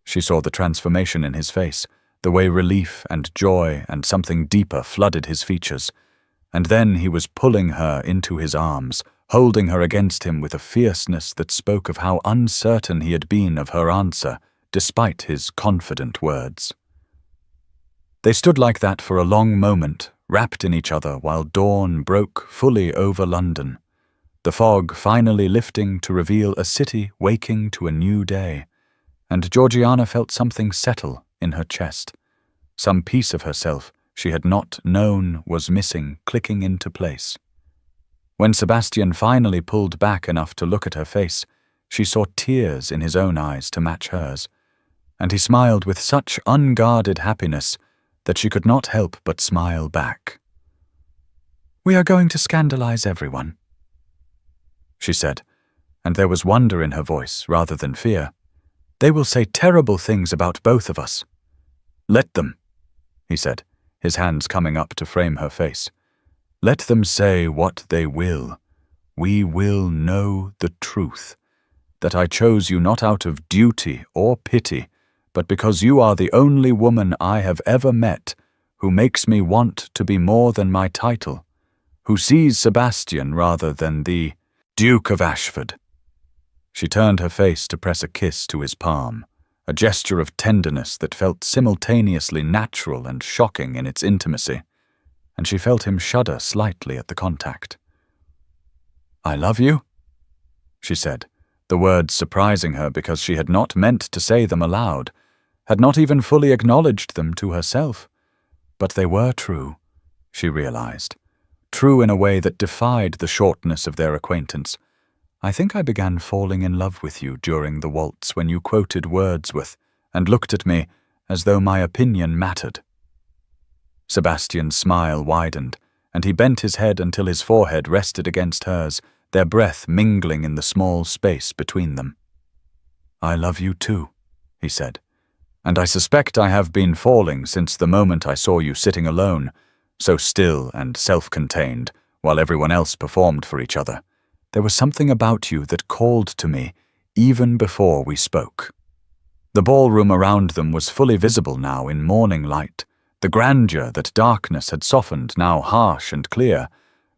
She saw the transformation in his face, the way relief and joy and something deeper flooded his features, and then he was pulling her into his arms, holding her against him with a fierceness that spoke of how uncertain he had been of her answer, despite his confident words. They stood like that for a long moment, wrapped in each other while dawn broke fully over London, the fog finally lifting to reveal a city waking to a new day, and Georgiana felt something settle in her chest, some piece of herself she had not known was missing clicking into place. When Sebastian finally pulled back enough to look at her face, she saw tears in his own eyes to match hers, and he smiled with such unguarded happiness that she could not help but smile back. "We are going to scandalize everyone," she said, and there was wonder in her voice rather than fear. "They will say terrible things about both of us." "Let them," he said, his hands coming up to frame her face. "Let them say what they will. We will know the truth, that I chose you not out of duty or pity, but because you are the only woman I have ever met who makes me want to be more than my title, who sees Sebastian rather than the Duke of Ashford." She turned her face to press a kiss to his palm, a gesture of tenderness that felt simultaneously natural and shocking in its intimacy, and she felt him shudder slightly at the contact. "I love you," she said, the words surprising her because she had not meant to say them aloud, had not even fully acknowledged them to herself. But they were true, she realized. True in a way that defied the shortness of their acquaintance. I think I began falling in love with you during the waltz when you quoted Wordsworth and looked at me as though my opinion mattered. Sebastian's smile widened, and he bent his head until his forehead rested against hers, their breath mingling in the small space between them. I love you too, he said, and I suspect I have been falling since the moment I saw you sitting alone, so still and self-contained, while everyone else performed for each other. There was something about you that called to me, even before we spoke. The ballroom around them was fully visible now in morning light, the grandeur that darkness had softened now harsh and clear,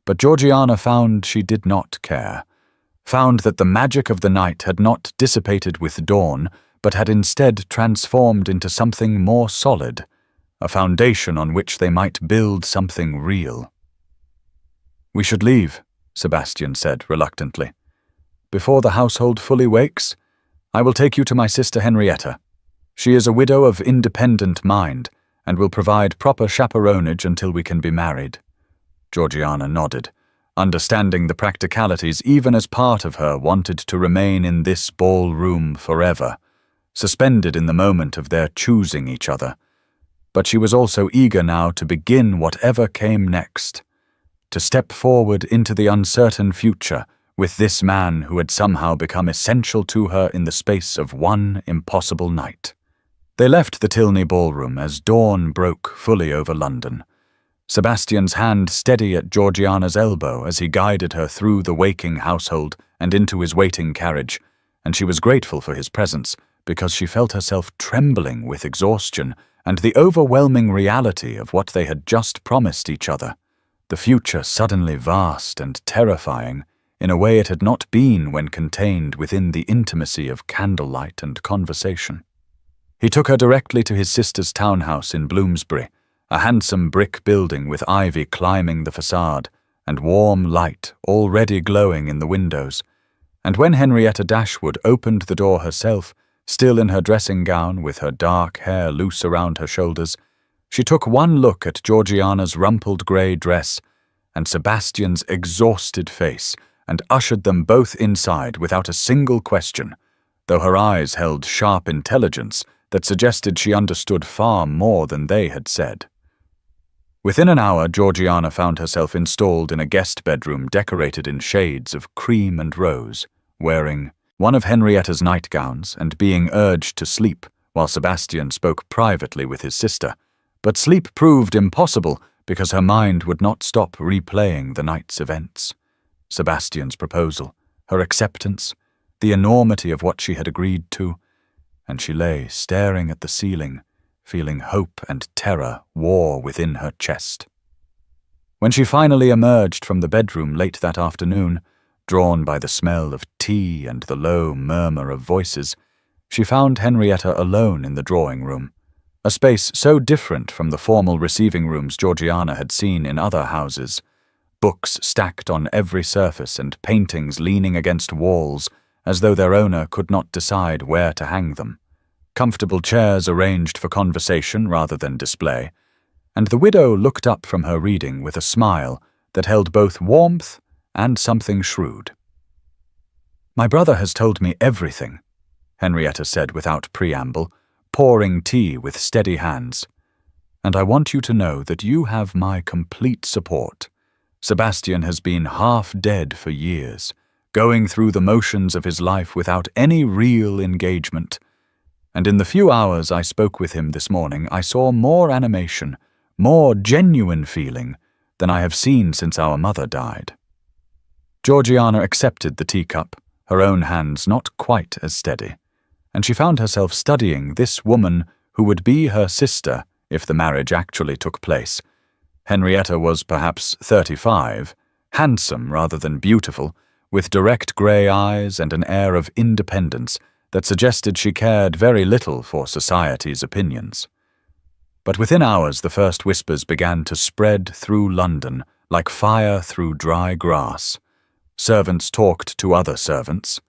but Georgiana found she did not care, found that the magic of the night had not dissipated with dawn, but had instead transformed into something more solid, a foundation on which they might build something real. We should leave, Sebastian said reluctantly. Before the household fully wakes, I will take you to my sister Henrietta. She is a widow of independent mind and will provide proper chaperonage until we can be married. Georgiana nodded, understanding the practicalities even as part of her wanted to remain in this ballroom forever, suspended in the moment of their choosing each other. But she was also eager now to begin whatever came next, to step forward into the uncertain future with this man who had somehow become essential to her in the space of one impossible night. They left the Tilney ballroom as dawn broke fully over London, Sebastian's hand steady at Georgiana's elbow as he guided her through the waking household and into his waiting carriage, and she was grateful for his presence because she felt herself trembling with exhaustion and the overwhelming reality of what they had just promised each other, the future suddenly vast and terrifying in a way it had not been when contained within the intimacy of candlelight and conversation. He took her directly to his sister's townhouse in Bloomsbury, a handsome brick building with ivy climbing the facade and warm light already glowing in the windows, and when Henrietta Dashwood opened the door herself, still in her dressing gown with her dark hair loose around her shoulders, she took one look at Georgiana's rumpled grey dress and Sebastian's exhausted face and ushered them both inside without a single question, though her eyes held sharp intelligence that suggested she understood far more than they had said. Within an hour, Georgiana found herself installed in a guest bedroom decorated in shades of cream and rose, wearing one of Henrietta's nightgowns and being urged to sleep while Sebastian spoke privately with his sister. But sleep proved impossible because her mind would not stop replaying the night's events. Sebastian's proposal, her acceptance, the enormity of what she had agreed to, and she lay staring at the ceiling, feeling hope and terror war within her chest. When she finally emerged from the bedroom late that afternoon, drawn by the smell of tea and the low murmur of voices, she found Henrietta alone in the drawing room, a space so different from the formal receiving rooms Georgiana had seen in other houses, books stacked on every surface and paintings leaning against walls as though their owner could not decide where to hang them, comfortable chairs arranged for conversation rather than display, and the widow looked up from her reading with a smile that held both warmth and something shrewd. "My brother has told me everything," Henrietta said without preamble, pouring tea with steady hands, "and I want you to know that you have my complete support. Sebastian has been half dead for years, going through the motions of his life without any real engagement, and in the few hours I spoke with him this morning I saw more animation, more genuine feeling than I have seen since our mother died." Georgiana accepted the teacup, her own hands not quite as steady, and she found herself studying this woman who would be her sister if the marriage actually took place. Henrietta was perhaps 35, handsome rather than beautiful, with direct grey eyes and an air of independence that suggested she cared very little for society's opinions. But within hours the first whispers began to spread through London like fire through dry grass. Servants talked to other servants.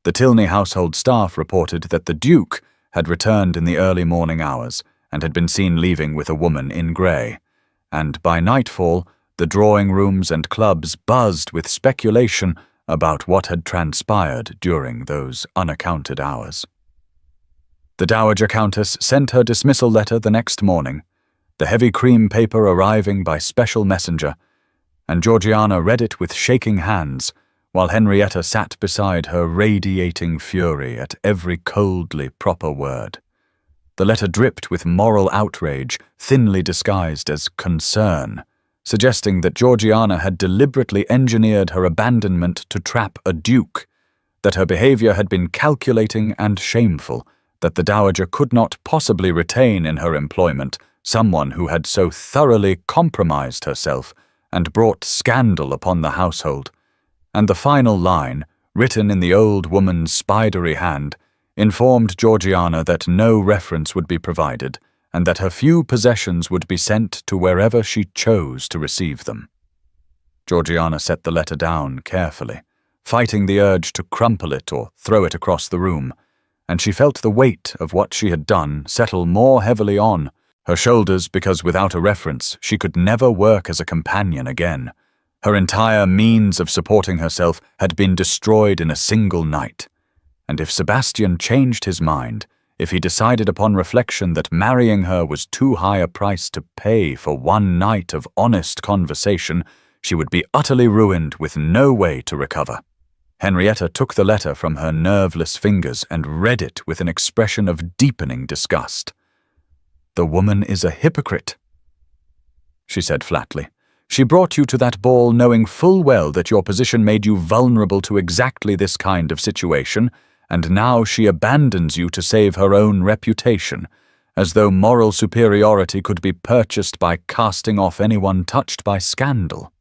The Tilney household staff reported that the Duke had returned in the early morning hours and had been seen leaving with a woman in grey, and by nightfall the drawing rooms and clubs buzzed with speculation about what had transpired during those unaccounted hours. The Dowager Countess sent her dismissal letter the next morning, the heavy cream paper arriving by special messenger, and Georgiana read it with shaking hands, while Henrietta sat beside her radiating fury at every coldly proper word. The letter dripped with moral outrage, thinly disguised as concern, suggesting that Georgiana had deliberately engineered her abandonment to trap a duke, that her behavior had been calculating and shameful, that the Dowager could not possibly retain in her employment someone who had so thoroughly compromised herself and brought scandal upon the household, and the final line, written in the old woman's spidery hand, informed Georgiana that no reference would be provided, and that her few possessions would be sent to wherever she chose to receive them. Georgiana set the letter down carefully, fighting the urge to crumple it or throw it across the room, and she felt the weight of what she had done settle more heavily on her shoulders because without a reference she could never work as a companion again. Her entire means of supporting herself had been destroyed in a single night, and if Sebastian changed his mind, if he decided upon reflection that marrying her was too high a price to pay for one night of honest conversation, she would be utterly ruined with no way to recover. Henrietta took the letter from her nerveless fingers and read it with an expression of deepening disgust. "The woman is a hypocrite," she said flatly. "She brought you to that ball knowing full well that your position made you vulnerable to exactly this kind of situation, and now she abandons you to save her own reputation, as though moral superiority could be purchased by casting off anyone touched by scandal."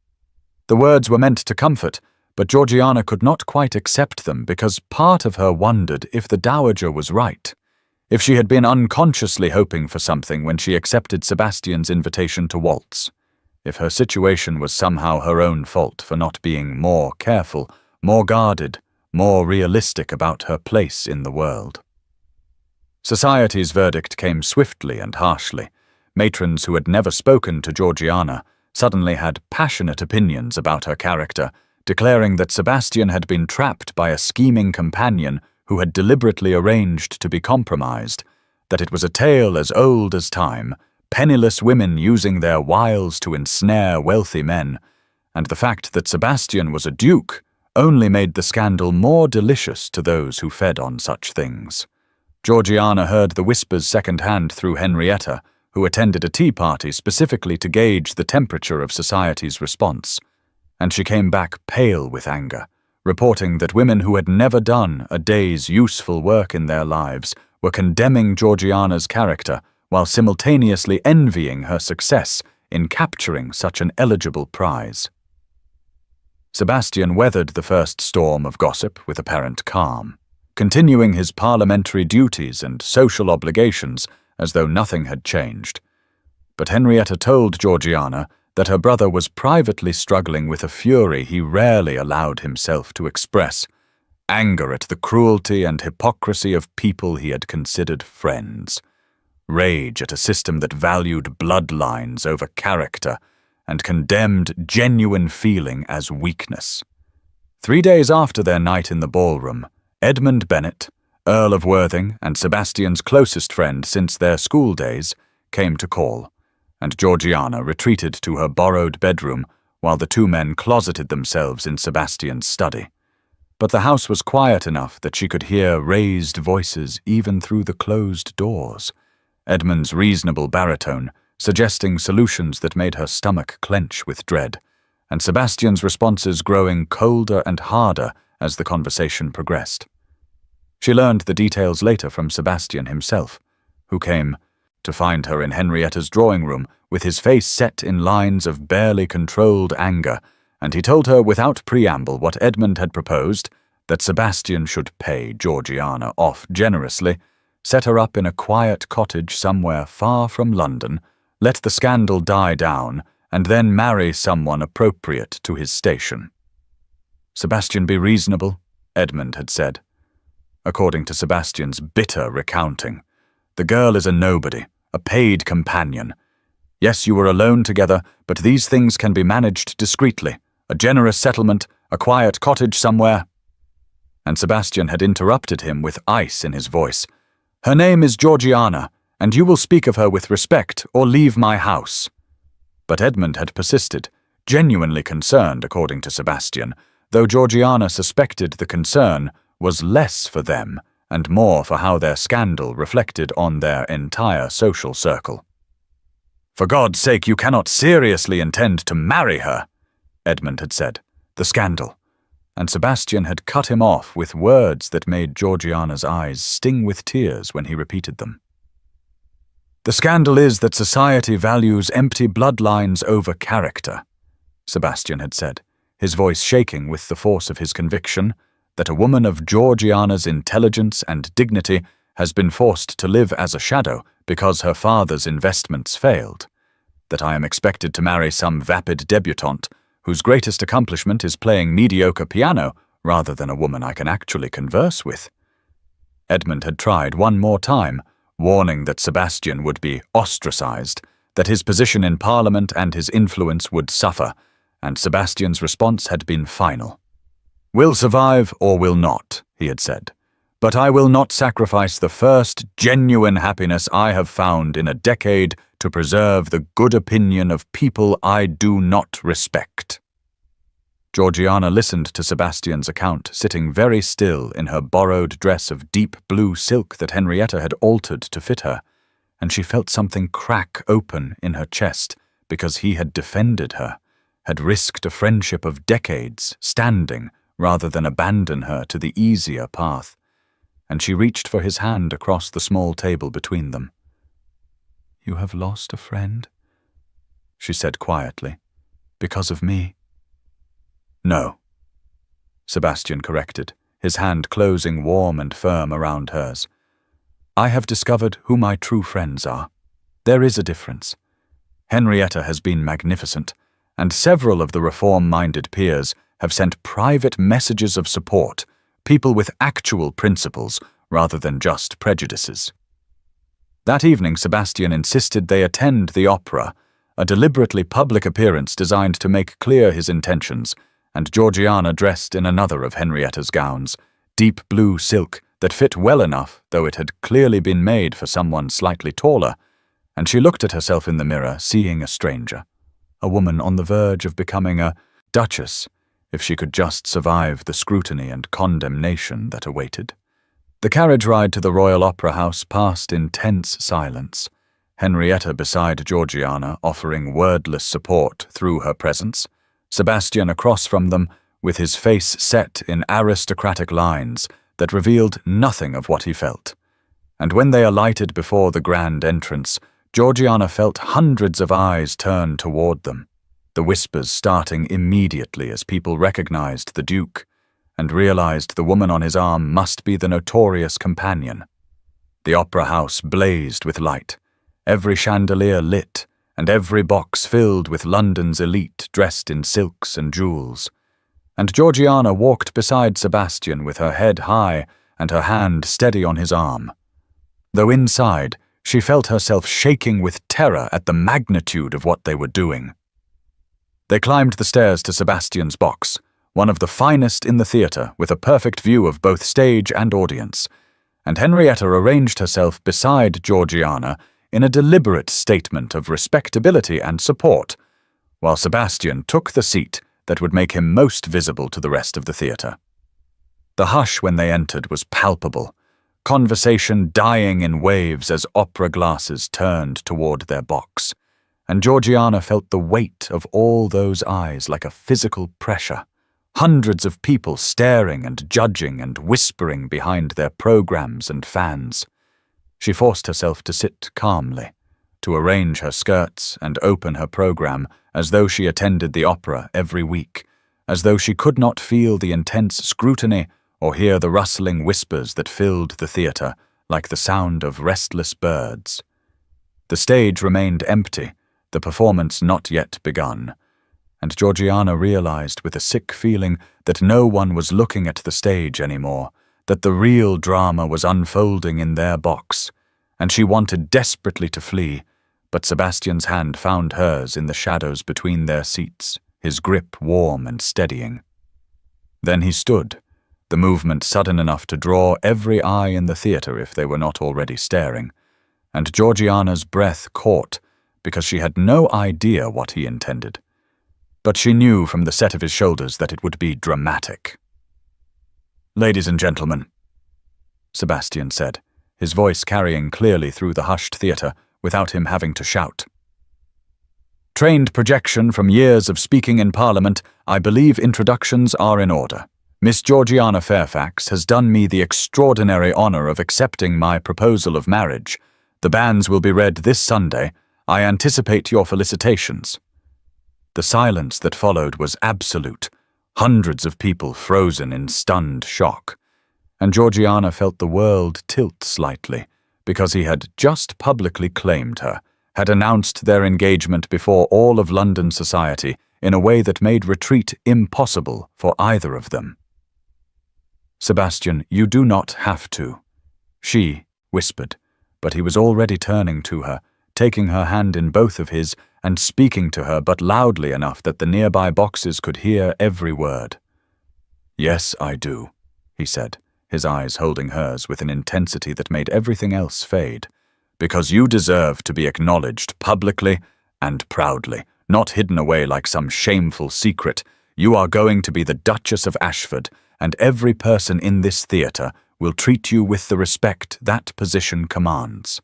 The words were meant to comfort, but Georgiana could not quite accept them because part of her wondered if the Dowager was right, if she had been unconsciously hoping for something when she accepted Sebastian's invitation to waltz, if her situation was somehow her own fault for not being more careful, more guarded, more realistic about her place in the world. Society's verdict came swiftly and harshly. Matrons who had never spoken to Georgiana suddenly had passionate opinions about her character, declaring that Sebastian had been trapped by a scheming companion who had deliberately arranged to be compromised, that it was a tale as old as time, penniless women using their wiles to ensnare wealthy men, and the fact that Sebastian was a duke only made the scandal more delicious to those who fed on such things. Georgiana heard the whispers second-hand through Henrietta, who attended a tea party specifically to gauge the temperature of society's response, and she came back pale with anger, reporting that women who had never done a day's useful work in their lives were condemning Georgiana's character while simultaneously envying her success in capturing such an eligible prize. Sebastian weathered the first storm of gossip with apparent calm, continuing his parliamentary duties and social obligations as though nothing had changed. But Henrietta told Georgiana that her brother was privately struggling with a fury he rarely allowed himself to express, anger at the cruelty and hypocrisy of people he had considered friends, rage at a system that valued bloodlines over character and condemned genuine feeling as weakness. 3 days after their night in the ballroom, Edmund Bennet, Earl of Worthing and Sebastian's closest friend since their school days, came to call, and Georgiana retreated to her borrowed bedroom while the two men closeted themselves in Sebastian's study. But the house was quiet enough that she could hear raised voices even through the closed doors, Edmund's reasonable baritone suggesting solutions that made her stomach clench with dread, and Sebastian's responses growing colder and harder as the conversation progressed. She learned the details later from Sebastian himself, who came to find her in Henrietta's drawing room with his face set in lines of barely controlled anger, and he told her without preamble what Edmund had proposed, that Sebastian should pay Georgiana off generously, set her up in a quiet cottage somewhere far from London, let the scandal die down, and then marry someone appropriate to his station. "Sebastian, be reasonable," Edmund had said. according to Sebastian's bitter recounting. "The girl is a nobody, a paid companion. Yes, you were alone together, but these things can be managed discreetly. A generous settlement, a quiet cottage somewhere." And Sebastian had interrupted him with ice in his voice. "Her name is Georgiana, and you will speak of her with respect or leave my house." But Edmund had persisted, genuinely concerned, according to Sebastian, though Georgiana suspected the concern was less for them and more for how their scandal reflected on their entire social circle. "For God's sake, you cannot seriously intend to marry her," Edmund had said. "The scandal." And Sebastian had cut him off with words that made Georgiana's eyes sting with tears when he repeated them. "The scandal is that society values empty bloodlines over character," Sebastian had said, his voice shaking with the force of his conviction that a woman of Georgiana's intelligence and dignity has been forced to live as a shadow because her father's investments failed, that I am expected to marry some vapid debutante whose greatest accomplishment is playing mediocre piano rather than a woman I can actually converse with. Edmund had tried one more time, warning that Sebastian would be ostracized, that his position in Parliament and his influence would suffer, and Sebastian's response had been final. "Will survive or will not," he had said, "but I will not sacrifice the first genuine happiness I have found in a decade to preserve the good opinion of people I do not respect." Georgiana listened to Sebastian's account, sitting very still in her borrowed dress of deep blue silk that Henrietta had altered to fit her, and she felt something crack open in her chest because he had defended her, had risked a friendship of decades, standing rather than abandon her to the easier path, and she reached for his hand across the small table between them. "You have lost a friend," she said quietly, "because of me." "No," Sebastian corrected, his hand closing warm and firm around hers. "I have discovered who my true friends are. There is a difference. Henrietta has been magnificent, and several of the reform-minded peers have sent private messages of support, people with actual principles rather than just prejudices." That evening, Sebastian insisted they attend the opera, a deliberately public appearance designed to make clear his intentions, and Georgiana dressed in another of Henrietta's gowns, deep blue silk that fit well enough, though it had clearly been made for someone slightly taller, and she looked at herself in the mirror, seeing a stranger, a woman on the verge of becoming a duchess, if she could just survive the scrutiny and condemnation that awaited. The carriage ride to the Royal Opera House passed in tense silence, Henrietta beside Georgiana offering wordless support through her presence, Sebastian across from them with his face set in aristocratic lines that revealed nothing of what he felt. And when they alighted before the grand entrance, Georgiana felt hundreds of eyes turn toward them, the whispers starting immediately as people recognized the Duke and realized the woman on his arm must be the notorious companion. The opera house blazed with light, every chandelier lit, and every box filled with London's elite dressed in silks and jewels. And Georgiana walked beside Sebastian with her head high and her hand steady on his arm, though inside she felt herself shaking with terror at the magnitude of what they were doing. They climbed the stairs to Sebastian's box, one of the finest in the theatre, with a perfect view of both stage and audience, and Henrietta arranged herself beside Georgiana in a deliberate statement of respectability and support, while Sebastian took the seat that would make him most visible to the rest of the theatre. The hush when they entered was palpable, conversation dying in waves as opera glasses turned toward their box, and Georgiana felt the weight of all those eyes like a physical pressure, hundreds of people staring and judging and whispering behind their programs and fans. She forced herself to sit calmly, to arrange her skirts and open her program as though she attended the opera every week, as though she could not feel the intense scrutiny or hear the rustling whispers that filled the theatre like the sound of restless birds. The stage remained empty, the performance not yet begun, and Georgiana realized with a sick feeling that no one was looking at the stage anymore, that the real drama was unfolding in their box, and she wanted desperately to flee, but Sebastian's hand found hers in the shadows between their seats, his grip warm and steadying. Then he stood, the movement sudden enough to draw every eye in the theatre if they were not already staring, and Georgiana's breath caught because she had no idea what he intended. But she knew from the set of his shoulders that it would be dramatic. "Ladies and gentlemen," Sebastian said, his voice carrying clearly through the hushed theatre without him having to shout. "Trained projection from years of speaking in Parliament, I believe introductions are in order. Miss Georgiana Fairfax has done me the extraordinary honour of accepting my proposal of marriage. The banns will be read this Sunday. I anticipate your felicitations." The silence that followed was absolute, hundreds of people frozen in stunned shock, and Georgiana felt the world tilt slightly, because he had just publicly claimed her, had announced their engagement before all of London society in a way that made retreat impossible for either of them. "Sebastian, you do not have to," she whispered, but he was already turning to her, taking her hand in both of his and speaking to her but loudly enough that the nearby boxes could hear every word. "Yes, I do," he said, his eyes holding hers with an intensity that made everything else fade, "because you deserve to be acknowledged publicly and proudly, not hidden away like some shameful secret. You are going to be the Duchess of Ashford, and every person in this theatre will treat you with the respect that position commands."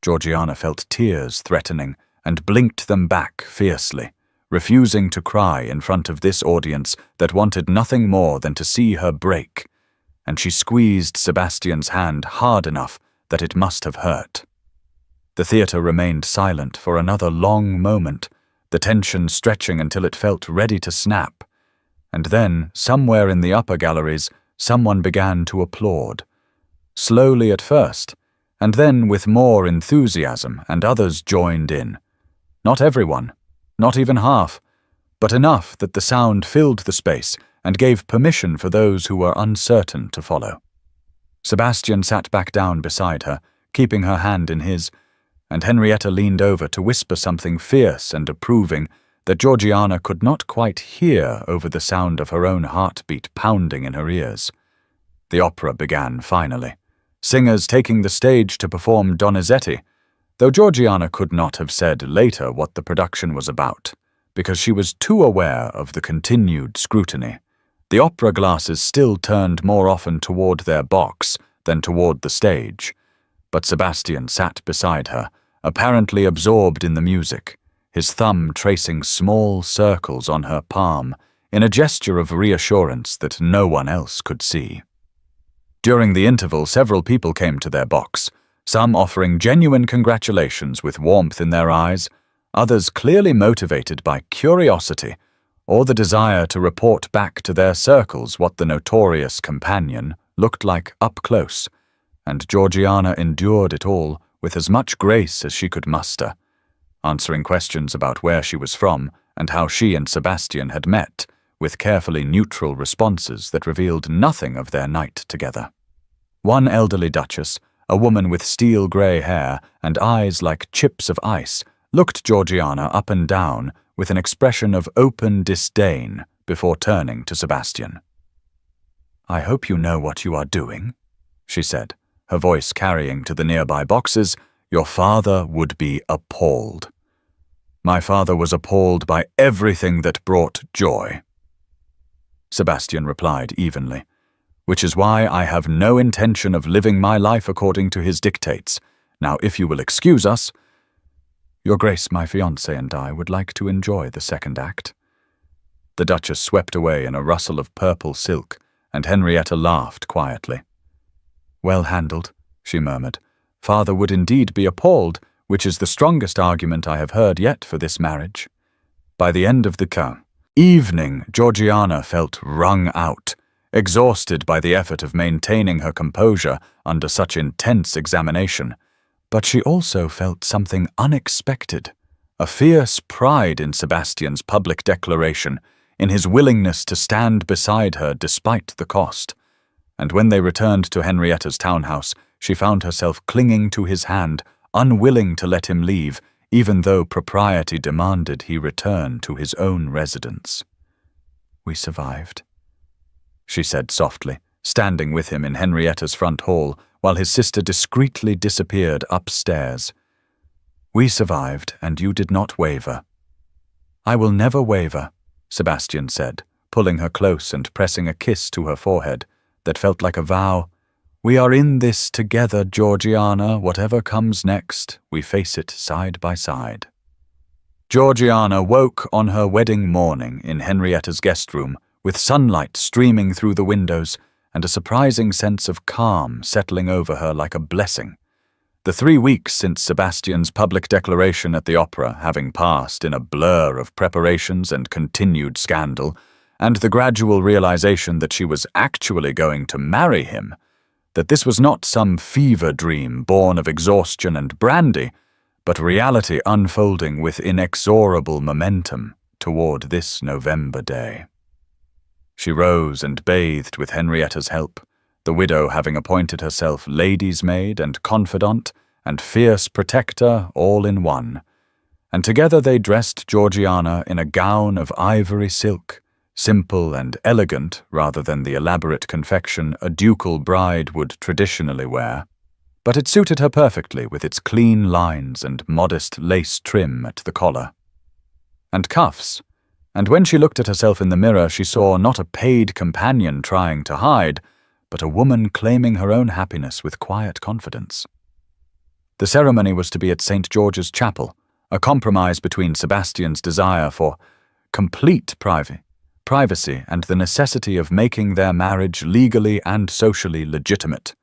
Georgiana felt tears threatening and blinked them back fiercely, refusing to cry in front of this audience that wanted nothing more than to see her break, and she squeezed Sebastian's hand hard enough that it must have hurt. The theatre remained silent for another long moment, the tension stretching until it felt ready to snap, and then, somewhere in the upper galleries, someone began to applaud. Slowly at first, and then with more enthusiasm, and others joined in. Not everyone, not even half, but enough that the sound filled the space and gave permission for those who were uncertain to follow. Sebastian sat back down beside her, keeping her hand in his, and Henrietta leaned over to whisper something fierce and approving that Georgiana could not quite hear over the sound of her own heartbeat pounding in her ears. The opera began finally, singers taking the stage to perform Donizetti, though Georgiana could not have said later what the production was about, because she was too aware of the continued scrutiny. The opera glasses still turned more often toward their box than toward the stage, but Sebastian sat beside her, apparently absorbed in the music, his thumb tracing small circles on her palm in a gesture of reassurance that no one else could see. During the interval, several people came to their box, some offering genuine congratulations with warmth in their eyes, others clearly motivated by curiosity or the desire to report back to their circles what the notorious companion looked like up close, and Georgiana endured it all with as much grace as she could muster, answering questions about where she was from and how she and Sebastian had met, with carefully neutral responses that revealed nothing of their night together. One elderly duchess, a woman with steel-grey hair and eyes like chips of ice, looked Georgiana up and down with an expression of open disdain before turning to Sebastian. "I hope you know what you are doing," she said, her voice carrying to the nearby boxes. "Your father would be appalled." "My father was appalled by everything that brought joy," Sebastian replied evenly, "which is why I have no intention of living my life according to his dictates. Now, if you will excuse us—" "Your Grace, my fiancé and I would like to enjoy the second act." The Duchess swept away in a rustle of purple silk, and Henrietta laughed quietly. "Well handled," she murmured. "Father would indeed be appalled, which is the strongest argument I have heard yet for this marriage." By the end of the evening, Georgiana felt wrung out, exhausted by the effort of maintaining her composure under such intense examination. But she also felt something unexpected, a fierce pride in Sebastian's public declaration, in his willingness to stand beside her despite the cost, and when they returned to Henrietta's townhouse, she found herself clinging to his hand, unwilling to let him leave, even though propriety demanded he return to his own residence. "We survived," she said softly, standing with him in Henrietta's front hall, while his sister discreetly disappeared upstairs. "We survived, and you did not waver." "I will never waver," Sebastian said, pulling her close and pressing a kiss to her forehead that felt like a vow. "We are in this together, Georgiana. Whatever comes next, we face it side by side." Georgiana woke on her wedding morning in Henrietta's guest room, with sunlight streaming through the windows and a surprising sense of calm settling over her like a blessing. The 3 weeks since Sebastian's public declaration at the opera having passed in a blur of preparations and continued scandal, and the gradual realization that she was actually going to marry him, that this was not some fever dream born of exhaustion and brandy, but reality unfolding with inexorable momentum toward this November day. She rose and bathed with Henrietta's help, the widow having appointed herself lady's maid and confidant and fierce protector all in one, and together they dressed Georgiana in a gown of ivory silk, simple and elegant rather than the elaborate confection a ducal bride would traditionally wear, but it suited her perfectly with its clean lines and modest lace trim at the collar. And cuffs, and when she looked at herself in the mirror she saw not a paid companion trying to hide, but a woman claiming her own happiness with quiet confidence. The ceremony was to be at St. George's Chapel, a compromise between Sebastian's desire for complete privacy and the necessity of making their marriage legally and socially legitimate.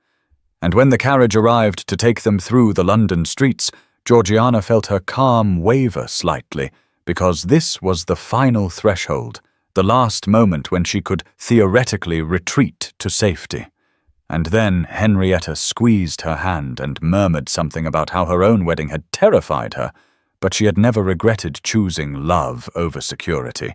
And when the carriage arrived to take them through the London streets, Georgiana felt her calm waver slightly, because this was the final threshold, the last moment when she could theoretically retreat to safety. And then Henrietta squeezed her hand and murmured something about how her own wedding had terrified her, but she had never regretted choosing love over security.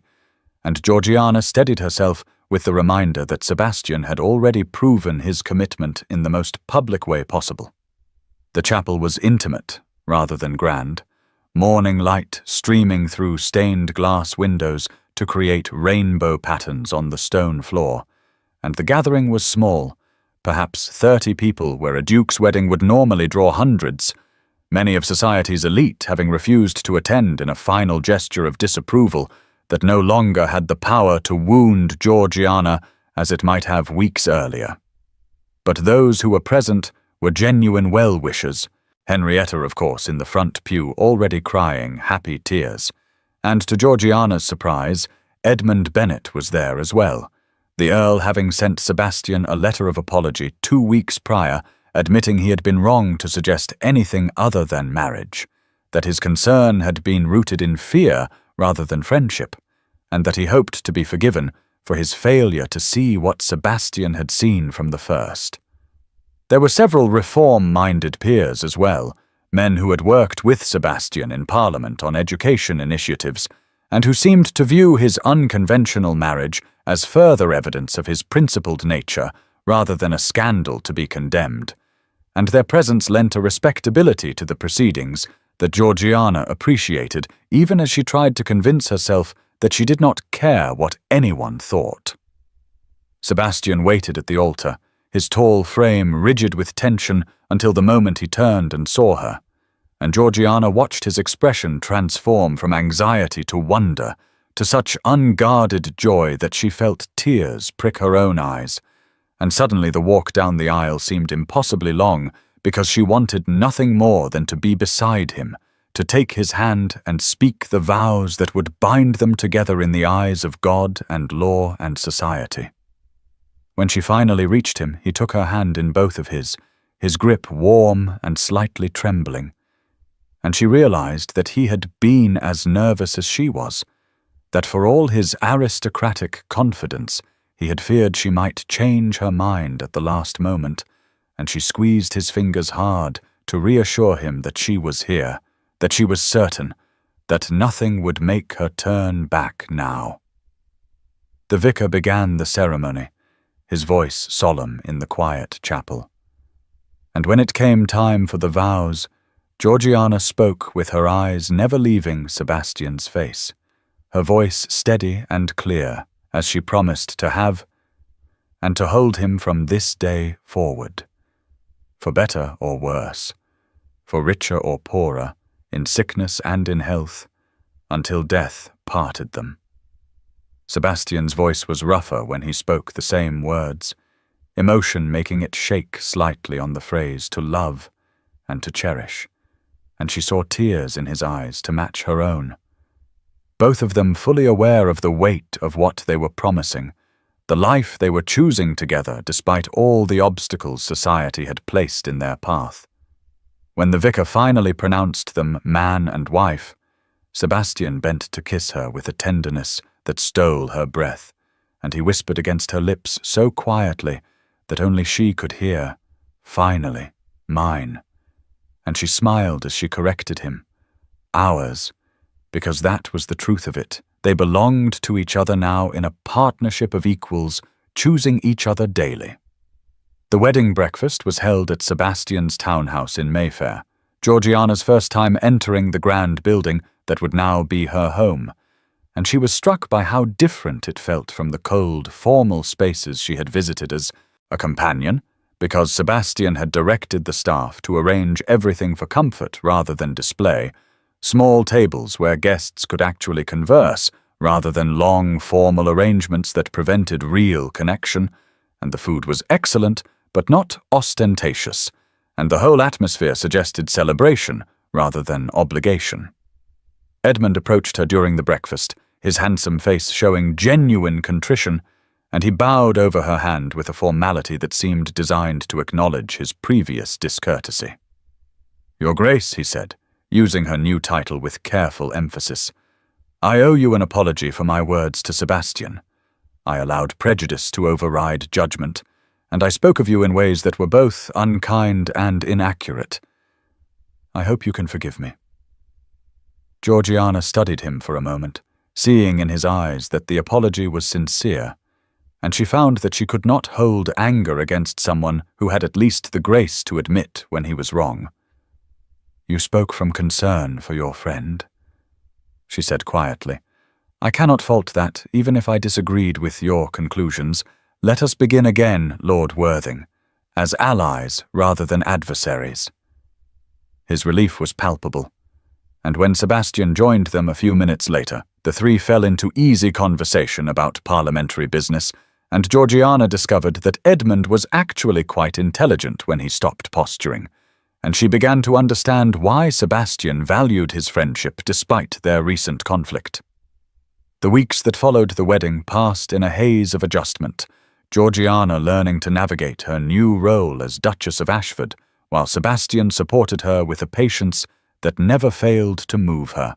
And Georgiana steadied herself with the reminder that Sebastian had already proven his commitment in the most public way possible. The chapel was intimate rather than grand, morning light streaming through stained glass windows to create rainbow patterns on the stone floor, and the gathering was small, perhaps 30 people where a duke's wedding would normally draw hundreds, many of society's elite having refused to attend in a final gesture of disapproval that no longer had the power to wound Georgiana as it might have weeks earlier. But those who were present were genuine well-wishers, Henrietta, of course, in the front pew already crying happy tears, and to Georgiana's surprise, Edmund Bennet was there as well, the Earl having sent Sebastian a letter of apology 2 weeks prior, admitting he had been wrong to suggest anything other than marriage, that his concern had been rooted in fear rather than friendship, and that he hoped to be forgiven for his failure to see what Sebastian had seen from the first. There were several reform-minded peers as well, men who had worked with Sebastian in Parliament on education initiatives, and who seemed to view his unconventional marriage as further evidence of his principled nature rather than a scandal to be condemned, and their presence lent a respectability to the proceedings that Georgiana appreciated, even as she tried to convince herself that she did not care what anyone thought. Sebastian waited at the altar, his tall frame rigid with tension until the moment he turned and saw her, and Georgiana watched his expression transform from anxiety to wonder, to such unguarded joy that she felt tears prick her own eyes, and suddenly the walk down the aisle seemed impossibly long because she wanted nothing more than to be beside him, to take his hand and speak the vows that would bind them together in the eyes of God and law and society. When she finally reached him, he took her hand in both of his grip warm and slightly trembling, and she realized that he had been as nervous as she was, that for all his aristocratic confidence, he had feared she might change her mind at the last moment, and she squeezed his fingers hard to reassure him that she was here, that she was certain, that nothing would make her turn back now. The vicar began the ceremony, his voice solemn in the quiet chapel. And when it came time for the vows, Georgiana spoke with her eyes never leaving Sebastian's face, her voice steady and clear as she promised to have and to hold him from this day forward, for better or worse, for richer or poorer, in sickness and in health, until death parted them. Sebastian's voice was rougher when he spoke the same words, emotion making it shake slightly on the phrase to love and to cherish, and she saw tears in his eyes to match her own. Both of them fully aware of the weight of what they were promising, the life they were choosing together despite all the obstacles society had placed in their path. When the vicar finally pronounced them man and wife, Sebastian bent to kiss her with a tenderness that stole her breath, and he whispered against her lips so quietly that only she could hear, "Finally, mine." And she smiled as she corrected him. Ours, because that was the truth of it. They belonged to each other now in a partnership of equals, choosing each other daily. The wedding breakfast was held at Sebastian's townhouse in Mayfair, Georgiana's first time entering the grand building that would now be her home, and she was struck by how different it felt from the cold, formal spaces she had visited as a companion, because Sebastian had directed the staff to arrange everything for comfort rather than display, small tables where guests could actually converse rather than long, formal arrangements that prevented real connection, and the food was excellent but not ostentatious, and the whole atmosphere suggested celebration rather than obligation. Edmund approached her during the breakfast, his handsome face showing genuine contrition, and he bowed over her hand with a formality that seemed designed to acknowledge his previous discourtesy. "Your Grace," he said, using her new title with careful emphasis, "I owe you an apology for my words to Sebastian. I allowed prejudice to override judgment, and I spoke of you in ways that were both unkind and inaccurate. I hope you can forgive me." Georgiana studied him for a moment, seeing in his eyes that the apology was sincere, and she found that she could not hold anger against someone who had at least the grace to admit when he was wrong. "You spoke from concern for your friend," she said quietly. "I cannot fault that, even if I disagreed with your conclusions. Let us begin again, Lord Worthing, as allies rather than adversaries." His relief was palpable, and when Sebastian joined them a few minutes later, the three fell into easy conversation about parliamentary business, and Georgiana discovered that Edmund was actually quite intelligent when he stopped posturing, and she began to understand why Sebastian valued his friendship despite their recent conflict. The weeks that followed the wedding passed in a haze of adjustment, Georgiana learning to navigate her new role as Duchess of Ashford, while Sebastian supported her with a patience that never failed to move her,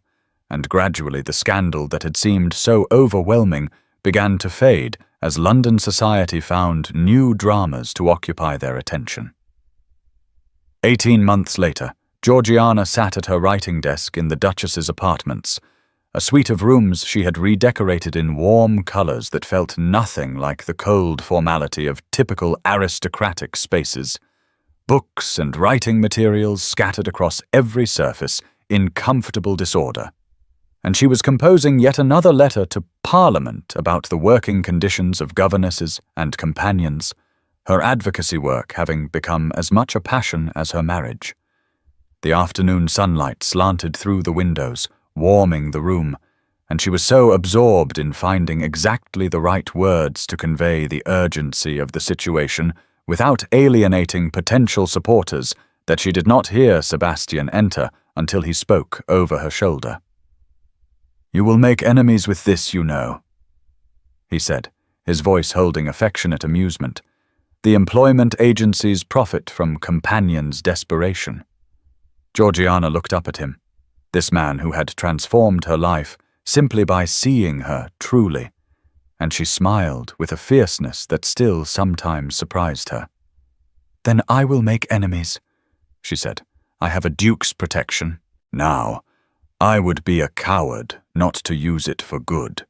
and gradually the scandal that had seemed so overwhelming began to fade as London society found new dramas to occupy their attention. 18 months later, Georgiana sat at her writing desk in the Duchess's apartments, a suite of rooms she had redecorated in warm colours that felt nothing like the cold formality of typical aristocratic spaces. Books and writing materials scattered across every surface in comfortable disorder. And she was composing yet another letter to Parliament about the working conditions of governesses and companions, her advocacy work having become as much a passion as her marriage. The afternoon sunlight slanted through the windows, warming the room, and she was so absorbed in finding exactly the right words to convey the urgency of the situation without alienating potential supporters that she did not hear Sebastian enter until he spoke over her shoulder. "You will make enemies with this, you know," he said, his voice holding affectionate amusement. "The employment agencies profit from companions' desperation." Georgiana looked up at him, this man who had transformed her life simply by seeing her truly, and she smiled with a fierceness that still sometimes surprised her. "Then I will make enemies," she said. "I have a duke's protection. Now, I would be a coward not to use it for good."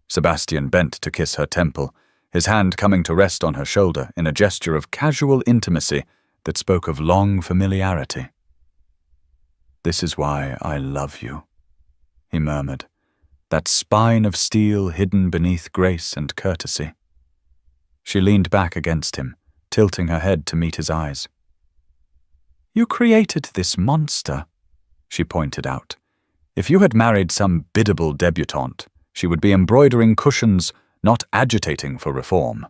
Sebastian bent to kiss her temple, his hand coming to rest on her shoulder in a gesture of casual intimacy that spoke of long familiarity. "This is why I love you," he murmured, that spine of steel hidden beneath grace and courtesy. She leaned back against him, tilting her head to meet his eyes. "You created this monster," she pointed out. "If you had married some biddable debutante, she would be embroidering cushions, not agitating for reform.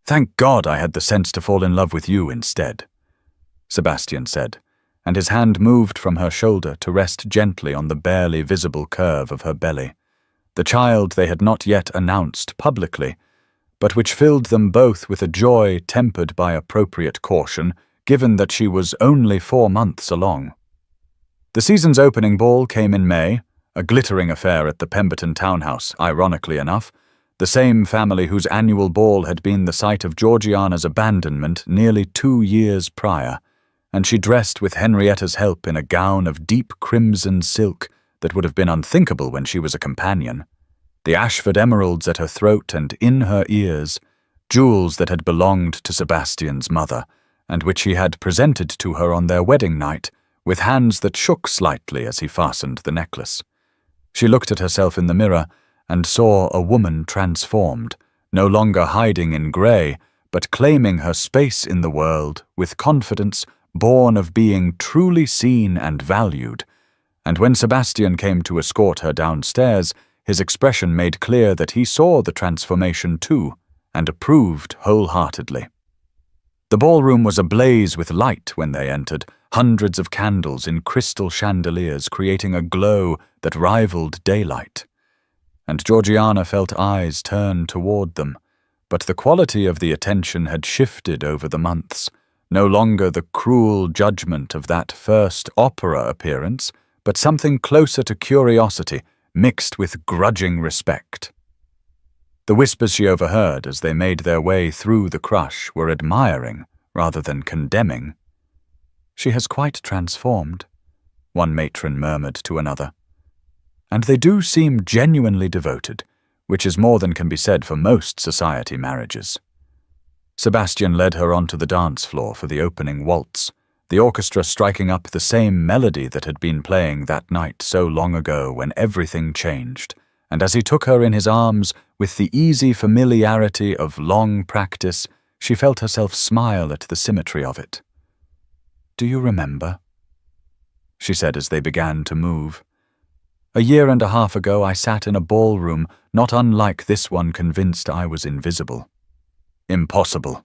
Thank God I had the sense to fall in love with you instead," Sebastian said, and his hand moved from her shoulder to rest gently on the barely visible curve of her belly, the child they had not yet announced publicly, but which filled them both with a joy tempered by appropriate caution, given that she was only 4 months along. The season's opening ball came in May, a glittering affair at the Pemberton townhouse, ironically enough, the same family whose annual ball had been the site of Georgiana's abandonment nearly 2 years prior, and she dressed with Henrietta's help in a gown of deep crimson silk that would have been unthinkable when she was a companion. The Ashford emeralds at her throat and in her ears, jewels that had belonged to Sebastian's mother, and which he had presented to her on their wedding night, with hands that shook slightly as he fastened the necklace. She looked at herself in the mirror and saw a woman transformed, no longer hiding in grey, but claiming her space in the world with confidence born of being truly seen and valued, and when Sebastian came to escort her downstairs, his expression made clear that he saw the transformation too, and approved wholeheartedly. The ballroom was ablaze with light when they entered, hundreds of candles in crystal chandeliers creating a glow that rivaled daylight. And Georgiana felt eyes turn toward them, but the quality of the attention had shifted over the months, no longer the cruel judgment of that first opera appearance, but something closer to curiosity, mixed with grudging respect. The whispers she overheard as they made their way through the crush were admiring rather than condemning. "She has quite transformed," one matron murmured to another. "And they do seem genuinely devoted, which is more than can be said for most society marriages." Sebastian led her onto the dance floor for the opening waltz, the orchestra striking up the same melody that had been playing that night so long ago when everything changed, and as he took her in his arms with the easy familiarity of long practice, she felt herself smile at the symmetry of it. "Do you remember?" she said as they began to move. "A 1.5 years ago I sat in a ballroom not unlike this one, convinced I was invisible." "Impossible,"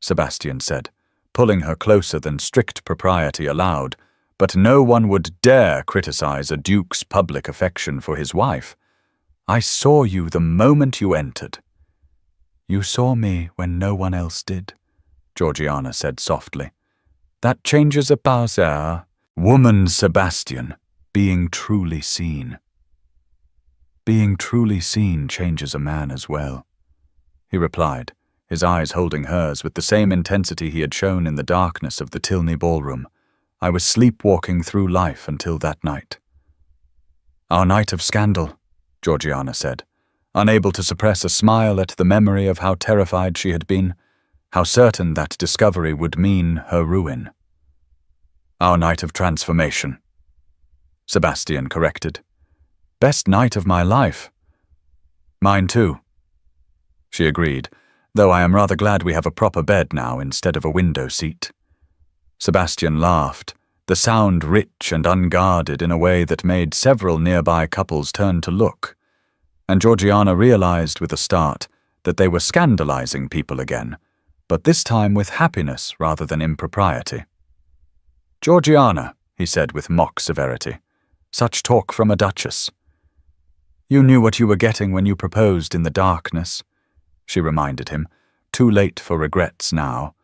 Sebastian said, pulling her closer than strict propriety allowed, but no one would dare criticize a duke's public affection for his wife. "I saw you the moment you entered." "You saw me when no one else did," Georgiana said softly. "That changes a parser." "Woman, Sebastian, being truly seen." "Being truly seen changes a man as well," he replied, his eyes holding hers with the same intensity he had shown in the darkness of the Tilney ballroom. "I was sleepwalking through life until that night." "Our night of scandal," Georgiana said, unable to suppress a smile at the memory of how terrified she had been, how certain that discovery would mean her ruin. "Our night of transformation," Sebastian corrected. "Best night of my life." "Mine too," she agreed, "though I am rather glad we have a proper bed now instead of a window seat." Sebastian laughed, the sound rich and unguarded in a way that made several nearby couples turn to look, and Georgiana realized with a start that they were scandalizing people again, but this time with happiness rather than impropriety. "Georgiana," he said with mock severity, "such talk from a duchess." "You knew what you were getting when you proposed in the darkness," she reminded him, too late for regrets now.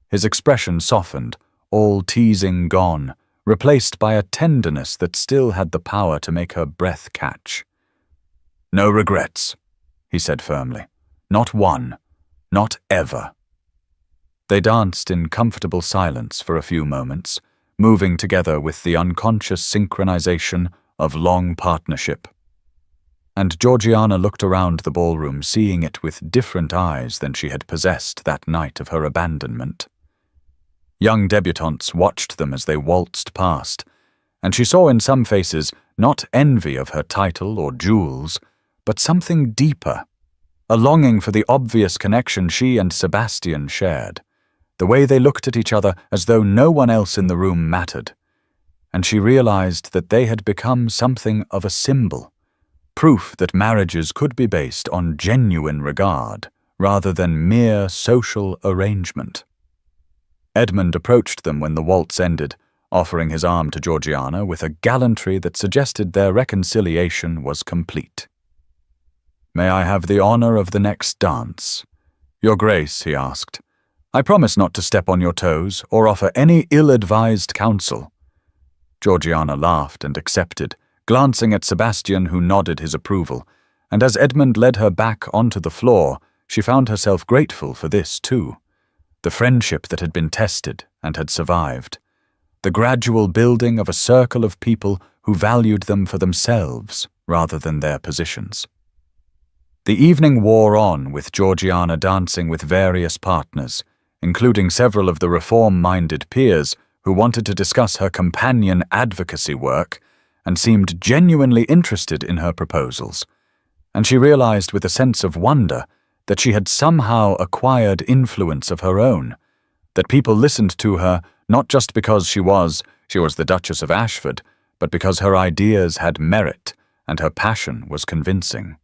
His expression softened, all teasing gone, replaced by a tenderness that still had the power to make her breath catch. "No regrets," he said firmly. "Not one. Not ever." They danced in comfortable silence for a few moments, moving together with the unconscious synchronization of long partnership. and Georgiana looked around the ballroom, seeing it with different eyes than she had possessed that night of her abandonment. Young debutantes watched them as they waltzed past, and she saw in some faces not envy of her title or jewels, but something deeper, a longing for the obvious connection she and Sebastian shared, the way they looked at each other as though no one else in the room mattered. And she realized that they had become something of a symbol, proof that marriages could be based on genuine regard rather than mere social arrangement. Edmund approached them when the waltz ended, offering his arm to Georgiana with a gallantry that suggested their reconciliation was complete. "May I have the honor of the next dance?" "Your Grace," he asked, "I promise not to step on your toes or offer any ill-advised counsel." Georgiana laughed and accepted, glancing at Sebastian, who nodded his approval, and as Edmund led her back onto the floor, she found herself grateful for this too. The friendship that had been tested and had survived. The gradual building of a circle of people who valued them for themselves rather than their positions. The evening wore on, with Georgiana dancing with various partners, including several of the reform-minded peers who wanted to discuss her companion advocacy work and seemed genuinely interested in her proposals, and she realized with a sense of wonder that she had somehow acquired influence of her own, that people listened to her not just because she was the Duchess of Ashford, but because her ideas had merit and her passion was convincing.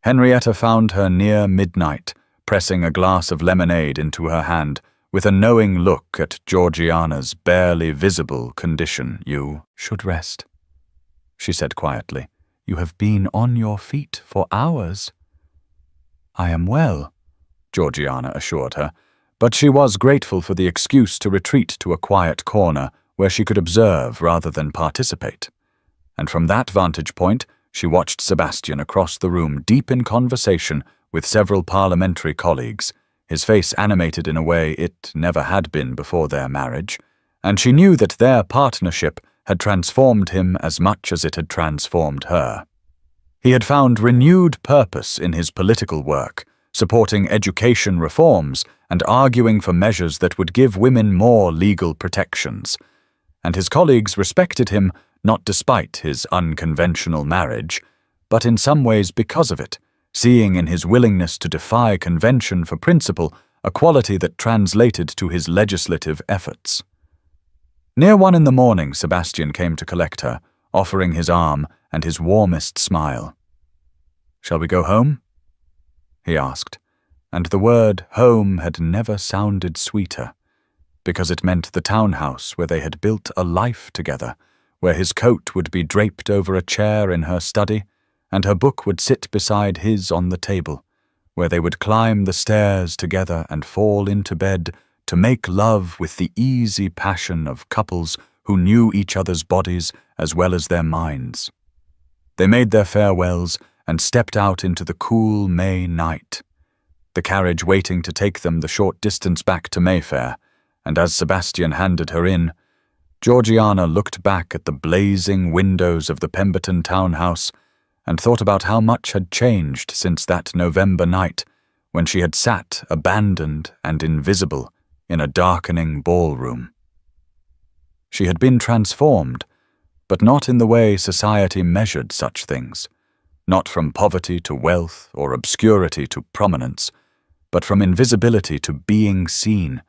Henrietta found her near midnight, pressing a glass of lemonade into her hand, with a knowing look at Georgiana's barely visible condition. "You should rest," she said quietly. "You have been on your feet for hours." "I am well," Georgiana assured her, but she was grateful for the excuse to retreat to a quiet corner where she could observe rather than participate. And from that vantage point, she watched Sebastian across the room, deep in conversation with several parliamentary colleagues, his face animated in a way it never had been before their marriage, and she knew that their partnership had transformed him as much as it had transformed her. He had found renewed purpose in his political work, supporting education reforms and arguing for measures that would give women more legal protections, and his colleagues respected him not despite his unconventional marriage, but in some ways because of it, seeing in his willingness to defy convention for principle a quality that translated to his legislative efforts. Near 1 in the morning, Sebastian came to collect her, offering his arm and his warmest smile. "Shall we go home?" he asked, and the word home had never sounded sweeter, because it meant the townhouse where they had built a life together, where his coat would be draped over a chair in her study, and her book would sit beside his on the table, where they would climb the stairs together and fall into bed to make love with the easy passion of couples who knew each other's bodies as well as their minds. They made their farewells and stepped out into the cool May night, the carriage waiting to take them the short distance back to Mayfair, and as Sebastian handed her in, Georgiana looked back at the blazing windows of the Pemberton townhouse and thought about how much had changed since that November night when she had sat abandoned and invisible in a darkening ballroom. She had been transformed, but not in the way society measured such things, not from poverty to wealth or obscurity to prominence, but from invisibility to being seen,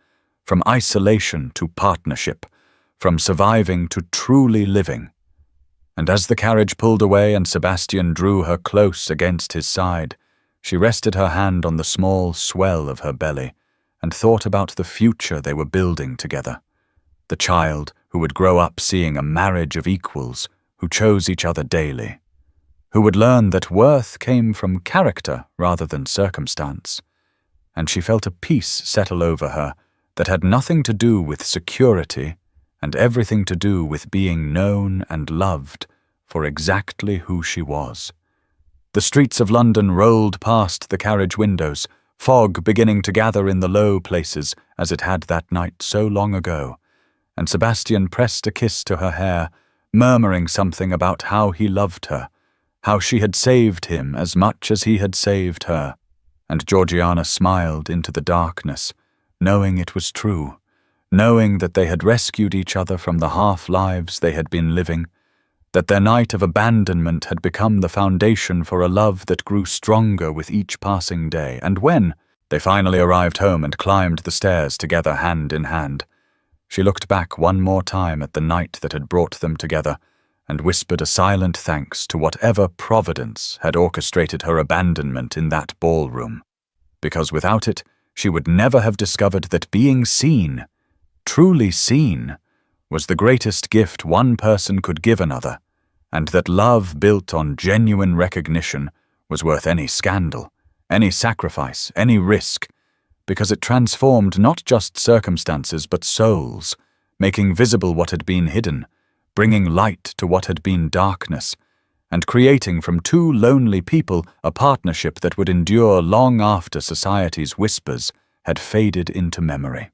from isolation to partnership, from surviving to truly living. And as the carriage pulled away and Sebastian drew her close against his side, she rested her hand on the small swell of her belly and thought about the future they were building together, the child who would grow up seeing a marriage of equals who chose each other daily, who would learn that worth came from character rather than circumstance, and she felt a peace settle over her that had nothing to do with security and everything to do with being known and loved for exactly who she was. The streets of London rolled past the carriage windows, fog beginning to gather in the low places as it had that night so long ago, and Sebastian pressed a kiss to her hair, murmuring something about how he loved her, how she had saved him as much as he had saved her. And Georgiana smiled into the darkness, knowing it was true, knowing that they had rescued each other from the half-lives they had been living, that their night of abandonment had become the foundation for a love that grew stronger with each passing day. And when they finally arrived home and climbed the stairs together hand in hand, she looked back one more time at the night that had brought them together and whispered a silent thanks to whatever providence had orchestrated her abandonment in that ballroom, because without it she would never have discovered that being seen, truly seen, was the greatest gift one person could give another, and that love built on genuine recognition was worth any scandal, any sacrifice, any risk, because it transformed not just circumstances but souls, making visible what had been hidden, bringing light to what had been darkness, and creating from two lonely people a partnership that would endure long after society's whispers had faded into memory.